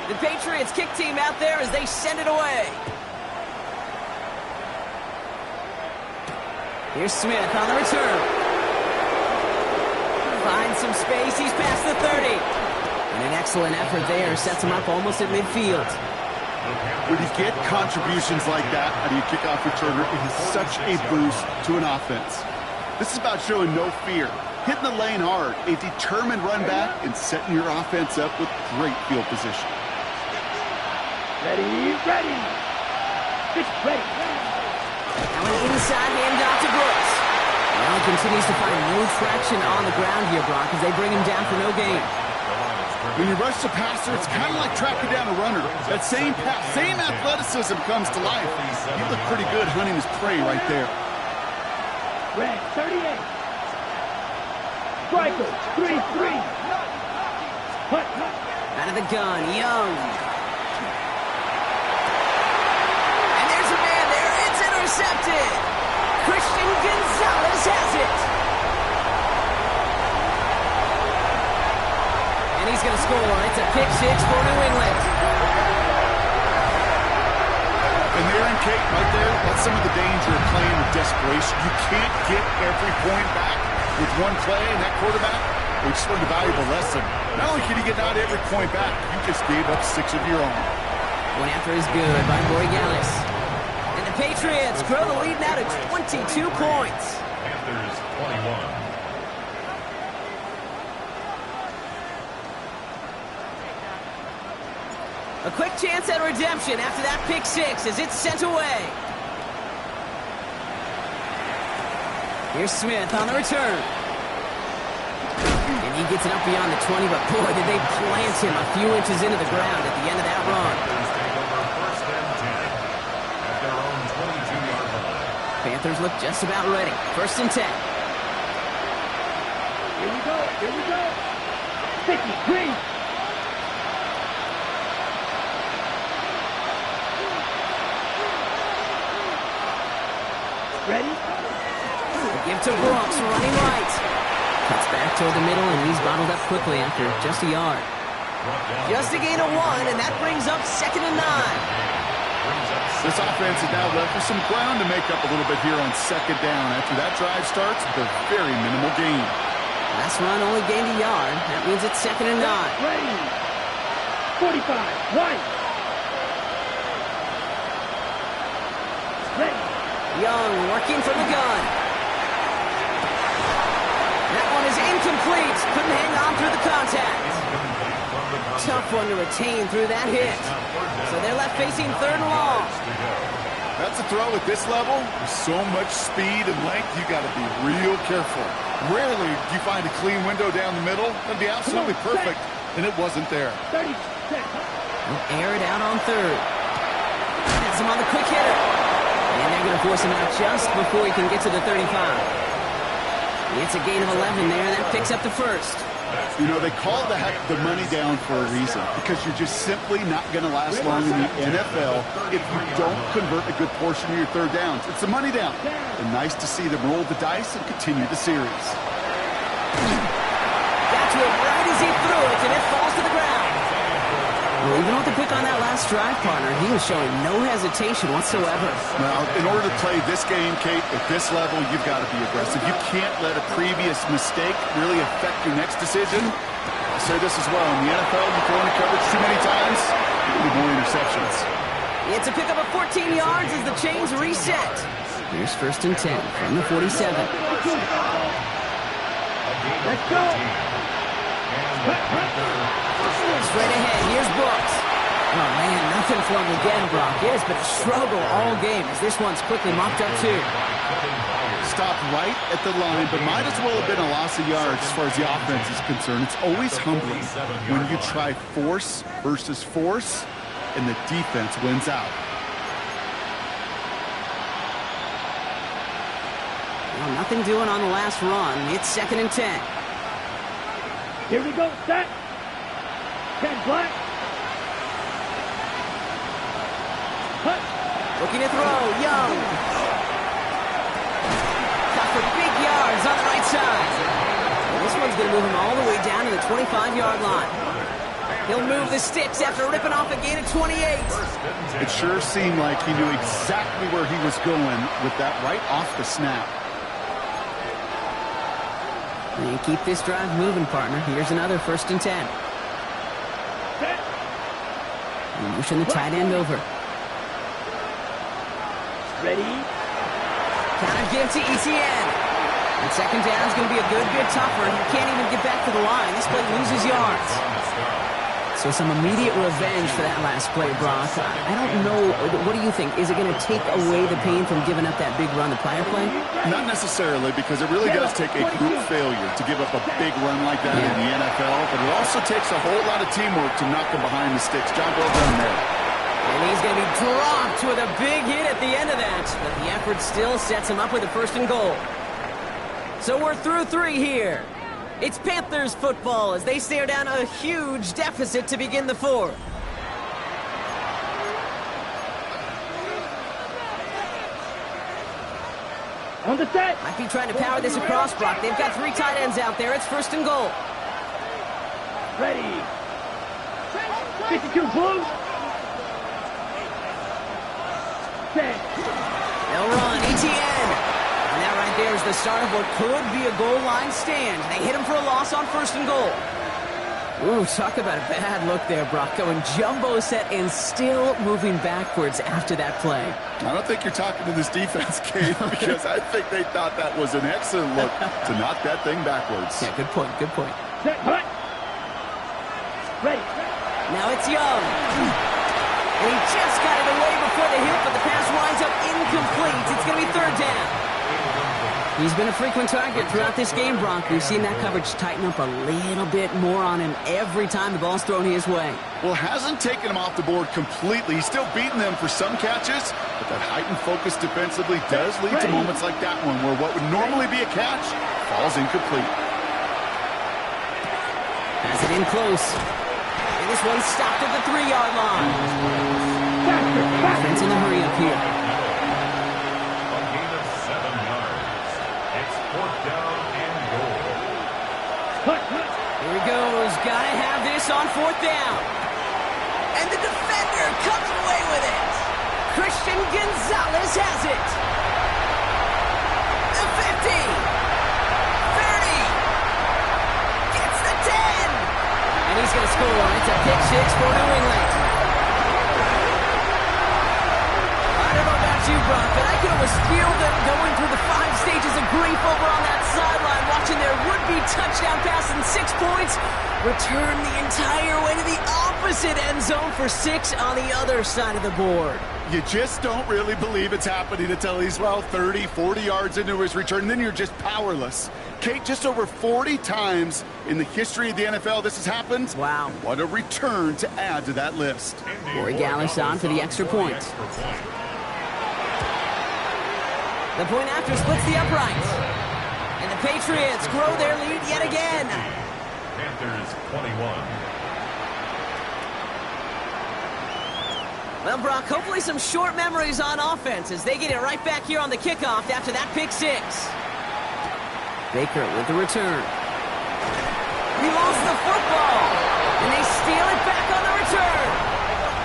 The Patriots kick team out there as they send it away. Here's Smith on the return. Finds some space. He's past the 30. And an excellent effort there sets him up almost at midfield. When you get contributions like that out of your kickoff returner, it is such a boost to an offense. This is about showing no fear, hitting the lane hard, a determined run back, and setting your offense up with great field position. Ready. Pitch ready. Now an inside handoff to Brooks. Well, he continues to find no traction on the ground here, Brock, as they bring him down for no gain. When you rush the passer, it's kind of like tracking down a runner. That same athleticism comes to life. You look pretty good hunting his prey right there. Red 38. Striker 3-3. Hut. Out of the gun, Young. And there's a man there. It's intercepted. Christian Gonzalez has it. And he's going to score. It's a pick six for New England. And there in Kate, right there, that's some of the danger of playing with desperation. You can't get every point back with one play, and that quarterback, we just learned a valuable lesson. Not only can you get not every point back, you just gave up 6 of your own. One after is good by Corey Gallis. And the Patriots grow the lead now to 22 points. Panthers 21. A quick chance at redemption after that pick six as it's sent away. Here's Smith on the return. And he gets it up beyond the 20, but boy, did they plant him a few inches into the ground at the end of that run. Panthers look just about ready. 1st and 10. Here we go. 53. Ready? Give to Brooks, running right. Cuts back toward the middle, and he's bottled up quickly after just a yard. Just a gain of 1, and that brings up 2nd and 9. This offense is now left with some ground to make up a little bit here on 2nd down. After that drive starts, the very minimal gain. Last run only gained a yard. That means it's 2nd and 9. Ready. 45. Right. Ready. Young working from the gun. That one is incomplete. Couldn't hang on through the contact. Tough one to retain through that hit. So they're left facing 3rd and long. That's a throw at this level. With so much speed and length, you got to be real careful. Rarely do you find a clean window down the middle. That'd be absolutely perfect, and it wasn't there. 30. He'll air it out on 3rd. That's him on the quick hitter. And they're going to force him out just before he can get to the 35. It's a gain of 11 there. That picks up the 1st. You know, they call the money down for a reason, because you're just simply not going to last long in the NFL if you don't convert a good portion of your 3rd downs. It's a money down. And nice to see them roll the dice and continue the series. Got to it right as he threw it, and it falls to the ground. Well, even with the pick on that last drive, partner, he was showing no hesitation whatsoever. Now, in order to play this game, Kate, at this level, you've got to be aggressive. You can't let a previous mistake really affect your next decision. I'll say this as well. In the NFL, you throw in coverage too many times, you'll get more interceptions. It's a pickup of 14 yards as the chains reset. Here's 1st and 10 from the 47. Let's go. Straight ahead, here's Brooks. Oh, man, nothing for him again, Brock. It has been a struggle all game as this one's quickly mopped up, too. Stopped right at the line, but might as well have been a loss of yards as far as the offense is concerned. It's always humbling when you try force versus force, and the defense wins out. Well, nothing doing on the last run. It's 2nd and 10. Here we go, set. 10 black. Cut. Looking to throw, Young. Got for big yards on the right side. And this one's going to move him all the way down to the 25-yard line. He'll move the sticks after ripping off a gain of 28. It sure seemed like he knew exactly where he was going with that right off the snap. And keep this drive moving, partner. Here's another 1st and 10. And motion the tight end over. Ready. Counter give to ETN. And 2nd down is going to be a good bit tougher. He can't even get back to the line. This play loses yards. So some immediate revenge for that last play, Brock. I don't know. What do you think? Is it going to take away the pain from giving up that big run the prior play? Not necessarily, because it really does take a group failure to give up a big run like that in the NFL, but it also takes a whole lot of teamwork to knock him behind the sticks. Job well done there. And he's going to be dropped with a big hit at the end of that, but the effort still sets him up with a 1st and goal. So we're through 3 here. It's Panthers football as they stare down a huge deficit to begin the 4th. On the set. Might be trying to power this across, Brock. They've got 3 tight ends out there. It's 1st and goal. Ready. 52 blue. Set. They'll run. ETN. And that right there is the start of what could be a goal line stand. They hit him for a loss on 1st and goal. Ooh, talk about a bad look there, Brock. Going jumbo set and still moving backwards after that play. I don't think you're talking to this defense, Kate, because I think they thought that was an excellent look to knock that thing backwards. Yeah, good point, good point. Set. Cut. Ready. Now it's Young. And he just got it away before the hit, but the pass winds up incomplete. It's going to be 3rd down. He's been a frequent target throughout this game, Brock. We've seen that coverage tighten up a little bit more on him every time the ball's thrown his way. Well, hasn't taken him off the board completely. He's still beating them for some catches, but that heightened focus defensively does lead to moments like that one where what would normally be a catch falls incomplete. Has it in close. And this one's stopped at the 3-yard line. Defense in a hurry up here. Here he goes. Gotta have this on 4th down. And the defender comes away with it. Christian Gonzalez has it. The 50. 30. Gets the 10. And he's going to score. It's a pick 6 for New England. I don't know about you, Brock, but I can almost feel them going through the 5 stages of grief over on that sideline, watching their would-be touchdown pass in 6 points return the entire way to the opposite end zone for 6 on the other side of the board. You just don't really believe it's happening until he's, 30, 40 yards into his return, and then you're just powerless. Kate, just over 40 times in the history of the NFL this has happened. Wow. What a return to add to that list. Corey Gallis on for the extra point. The point after splits the uprights. And the Patriots grow their lead yet again. Panthers 21. Well, Brock, hopefully some short memories on offense as they get it right back here on the kickoff after that pick 6. Baker with the return. He lost the football, and they steal it back on the return.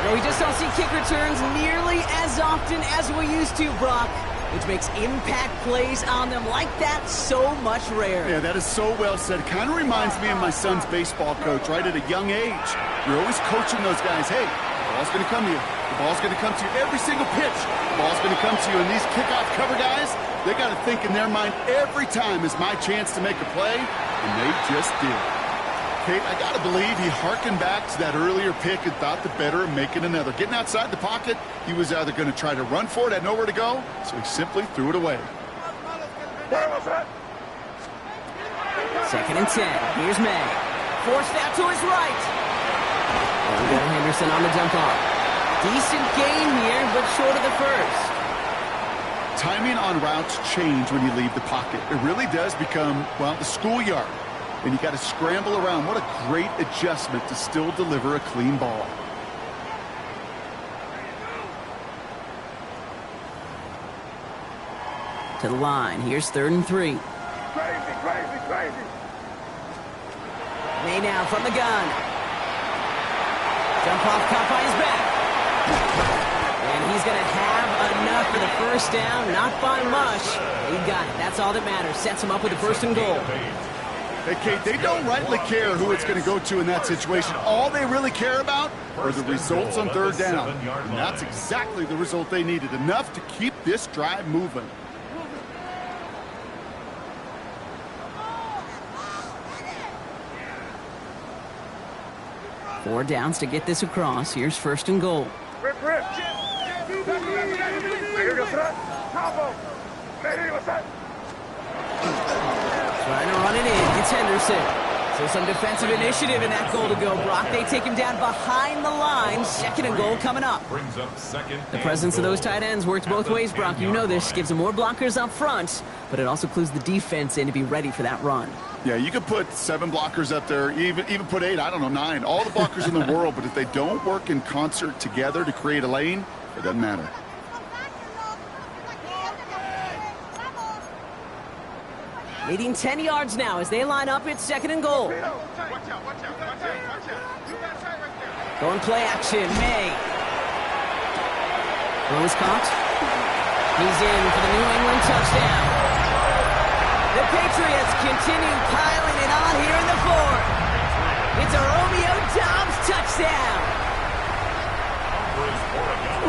No, we just don't see kick returns nearly as often as we used to, Brock, which makes impact plays on them like that so much rarer. Yeah, that is so well said. Kind of reminds me of my son's baseball coach, right at a young age. You're always coaching those guys, hey, the ball's going to come to you. The ball's going to come to you every single pitch. The ball's going to come to you. And these kickoff cover guys, they got to think in their mind every time is my chance to make a play, and they just did. Kate, I got to believe he hearkened back to that earlier pick and thought the better of making another. Getting outside the pocket, he was either going to try to run for it, had nowhere to go, so he simply threw it away. 2nd and 10. Here's May. Forced out to his right. And we got Henderson on the dump off. Decent gain here, but short of the first. Timing on routes change when you leave the pocket. It really does become, well, the schoolyard. And you got to scramble around. What a great adjustment to still deliver a clean ball. To the line. Here's 3rd and 3. Crazy. May now from the gun. Jump off, caught by his back. And he's going to have enough for the first down. Not by much. He got it. That's all that matters. Sets him up with a 1st and goal. Hey, Kate, they don't rightly care who it's going to go to in that situation. All they really care about are the results on 3rd down. And that's exactly the result they needed. Enough to keep this drive moving. Four downs to get this across. Here's 1st and goal. Rip. Trying to run it in. It's Henderson. So some defensive initiative in that goal to go. Brock, they take him down behind the line. 2nd and goal coming up. Brings up 2nd. The presence of those tight ends works both ways, Brock. You know this. Gives them more blockers up front, but it also clues the defense in to be ready for that run. Yeah, you could put 7 blockers up there, even put 8, I don't know, 9. All the blockers in the world, but if they don't work in concert together to create a lane, it doesn't matter. Leading 10 yards now as they line up. It's 2nd and goal. Going play action. May. Throw is caught. He's in for the New England touchdown. The Patriots continue piling it on here in the 4th. It's a Romeo Doubs touchdown.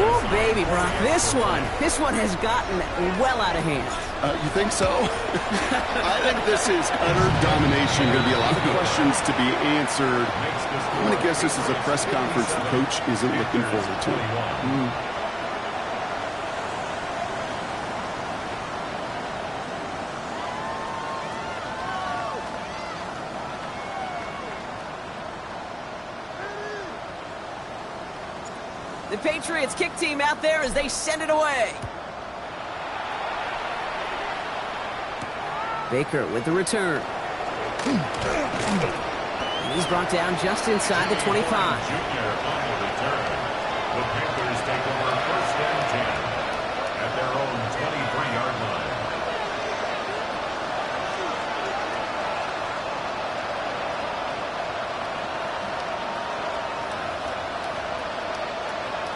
Ooh, baby, Brock. This one has gotten well out of hand. You think so? I think this is utter domination. Going to be a lot of questions to be answered. I'm going to guess this is a press conference the coach isn't looking forward to. The Patriots kick team out there as they send it away. Baker with the return. And he's brought down just inside the 25. Junior on the return. The Panthers take over 1st and 10 at their own 23-yard line.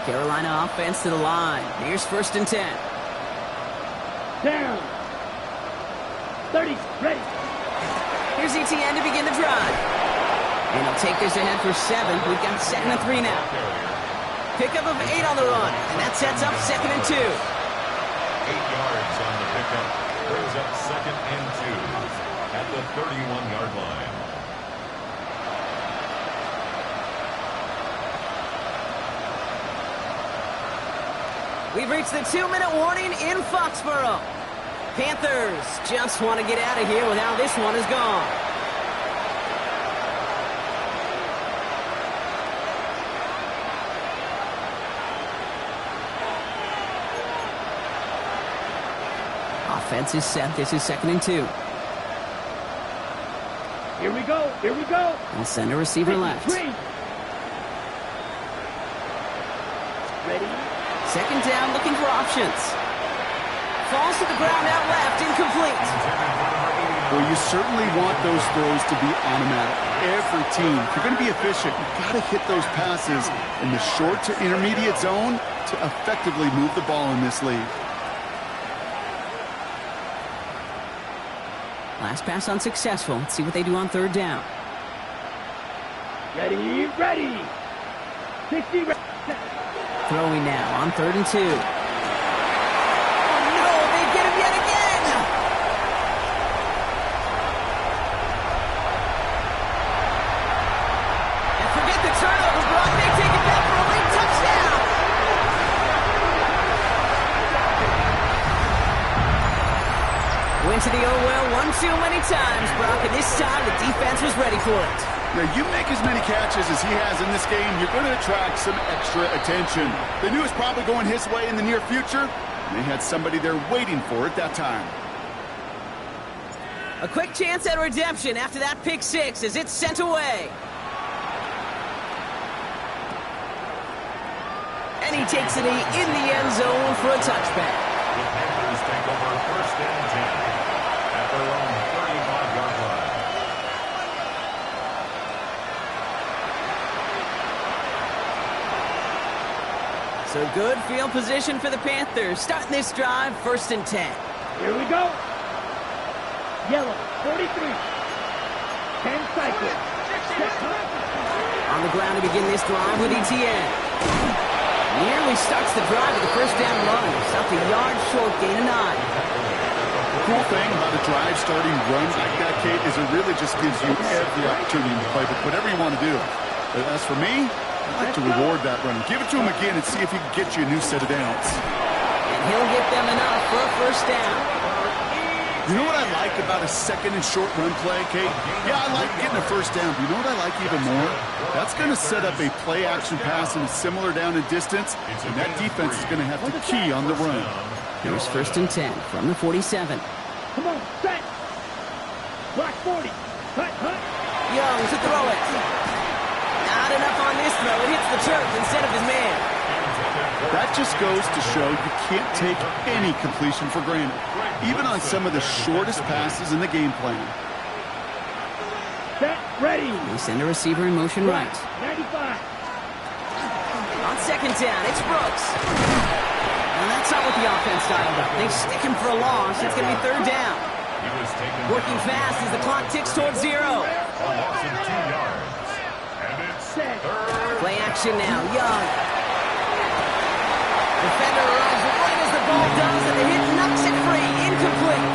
Carolina offense to the line. Here's 1st and 10. Down. 30, ready. Here's ETN to begin the drive. And he'll take this ahead for 7. We've got 2nd and 3 now. Pickup of 8 on the run. And that sets up 2nd and 2. 8 yards on the pickup. Brings up 2nd and 2 at the 31-yard line. We've reached the 2-minute warning in Foxborough. Panthers just want to get out of here with how this one is gone. Offense is set. This is 2nd and 2. Here we go. We'll send a receiver left. Ready. 2nd down, looking for options. Falls to the ground out left, incomplete. Well, you certainly want those throws to be automatic. Every team, if you're going to be efficient, you've got to hit those passes in the short to intermediate zone to effectively move the ball in this league. Last pass unsuccessful. Let's see what they do on 3rd down. Ready. 60, ready. Throwing now on 3rd and 2. Oh, no, they get him yet again. went to the oh well one too many times, Brock, and this time the defense was ready for it. Now, you make as many catches as he has in this game, you're going to attract some extra attention. They knew it was probably going his way in the near future, and they had somebody there waiting for it that time. A quick chance at redemption after that pick six as it's sent away. And he takes a knee in the end zone for a touchback. The Panthers take over 1st and 10 at their own 35-yard line. So good field position for the Panthers. Starting this drive, 1st and 10. Here we go. Yellow, 43. 10 cycles. On the ground to begin this drive with Etienne. Nearly starts the drive with the first down run. Stopped a yard short, gain of 9. The cool thing about a drive starting runs like that, Kate, is it really just gives you every opportunity to play with whatever you want to do. But as for me, I like to reward that run. Give it to him again and see if he can get you a new set of downs. And he'll get them enough for a first down. You know what I like about a second and short run play, Kate? Yeah, I like getting a first down, but you know what I like even more? That's going to set up a play-action pass in a similar down and distance, and that defense is going to have to key on the run. Here's 1st and 10 from the 47. Come on, set. Block 40. Hut, hut. Young to throw it. Not enough on this throw. It hits the turf instead of his man. That just goes to show you can't take any completion for granted, even on some of the shortest passes in the game plan. Set, ready. They send a receiver in motion right. 95. On 2nd down, it's Brooks. And that's not what the offense dialed up. They stick him for a loss. It's going to be 3rd down. Working fast as the clock ticks towards 0. A loss of 2 yards. And it's Play action now. Young. Defender arrives right as the ball does, and the hit knocks it free. Incomplete.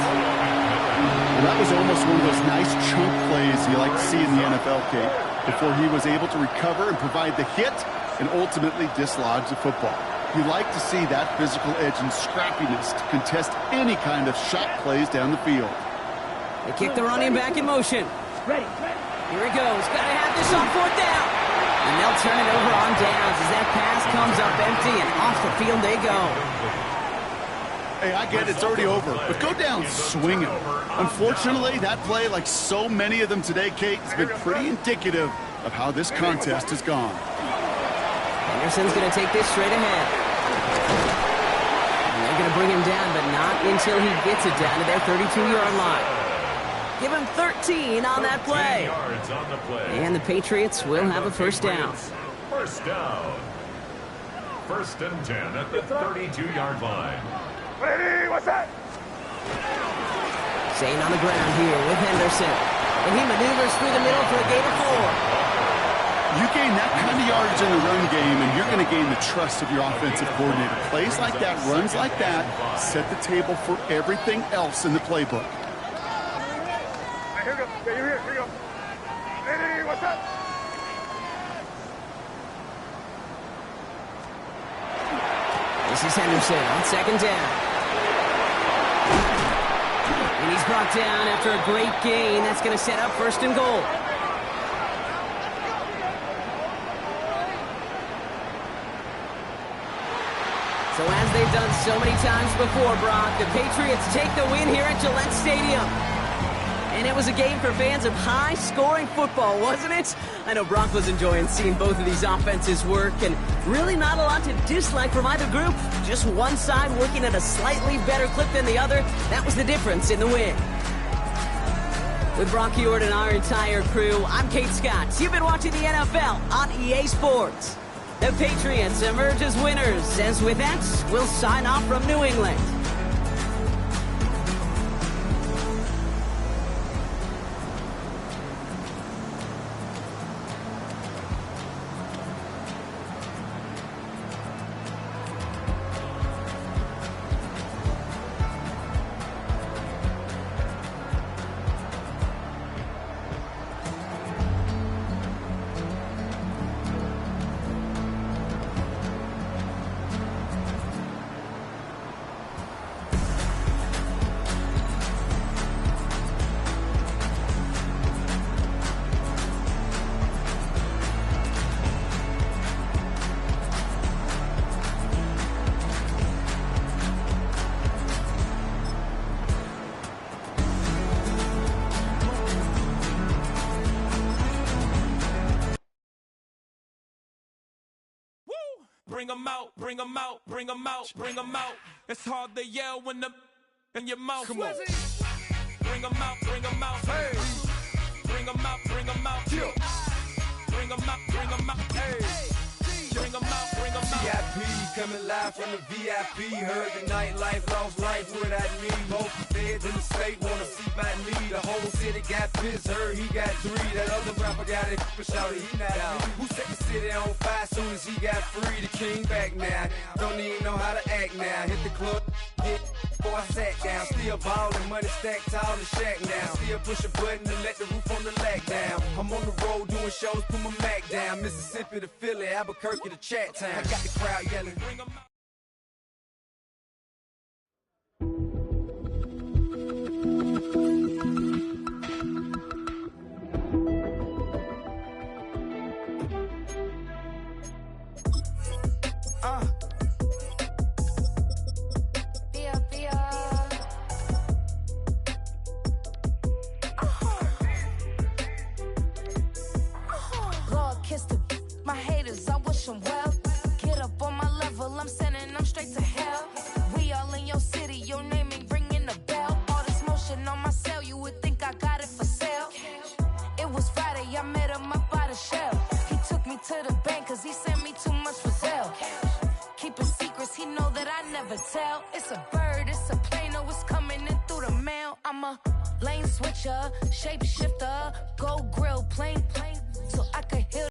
Well, that was almost one of those nice chunk plays you like to see in the NFL, Kate, before he was able to recover and provide the hit and ultimately dislodge the football. You like to see that physical edge and scrappiness to contest any kind of shot plays down the field. They kick the running back in motion. Ready. Here he goes. Got to have this on 4th down. And they'll turn it over on downs as that pass comes up empty, and off the field they go. Hey, I get it, it's already over, but go down swinging. Unfortunately, that play, like so many of them today, Kate, has been pretty indicative of how this contest has gone. Henderson's going to take this straight ahead. And they're going to bring him down, but not until he gets it down to their 32-yard line. Give him 13 on that play. yards on the play. And the Patriots will have a first down. First down. 1st and 10 at the 32-yard line. Ready, what's that? Zane on the ground here with Henderson. And he maneuvers through the middle for a gain of 4. You gain that kind of yardage in the run game, and you're going to gain the trust of your offensive coordinator. Plays like that, runs like that, set the table for everything else in the playbook. Here we go. Here we go. Ready, what's that? This is Henderson on 2nd down. And he's brought down after a great gain. That's going to set up 1st and goal. So as they've done so many times before, Brock, the Patriots take the win here at Gillette Stadium. And it was a game for fans of high-scoring football, wasn't it? I know Brock was enjoying seeing both of these offenses work, and really not a lot to dislike from either group. Just one side working at a slightly better clip than the other. That was the difference in the win. With Brock Heward and our entire crew, I'm Kate Scott. You've been watching the NFL on EA Sports. The Patriots emerge as winners, as with that, we'll sign off from New England. bring 'em out, bring 'em out, bring 'em out, bring 'em out. It's hard to yell when the in your mouth. Come on. Bring 'em out, bring 'em out. Hey. Bring 'em out, bring 'em out. Yeah. Bring 'em out, bring 'em out. Hey. Bring 'em out, bring 'em out. VIP coming live from the VIP. Heard the nightlife, lost life without me. Both feds in the state wanna see by me. The whole city got pissed, heard he got 3. That other rapper got it, but shouted he not out. Who set the city on fire soon as he got free? The king back now, don't even know how to act now. Hit the club, hit before I sat down. Still ballin', money stacked tall in shack now. Still push a button to let the roof on the lag down. I'm on the road doing shows, put my Mac down. Mississippi to Philly, Albuquerque to Chat Town. I got the crowd yelling. Bring 'em out. Lord, kiss the my haters, I wish them well. Get up on my level, I'm sending them straight to hell. We all in your city, your name ain't ringing the bell. All this motion on my cell, you would think I got it for sale. It was Friday, I met him up by the shell. He took me to the bank, cause he sent me too much for sale. Keeping secrets, he know that I never tell. It's a bird, it's a plane, oh, it's coming in through the mail. I'm a lane switcher, shapeshifter, gold grill, plain, so I could hear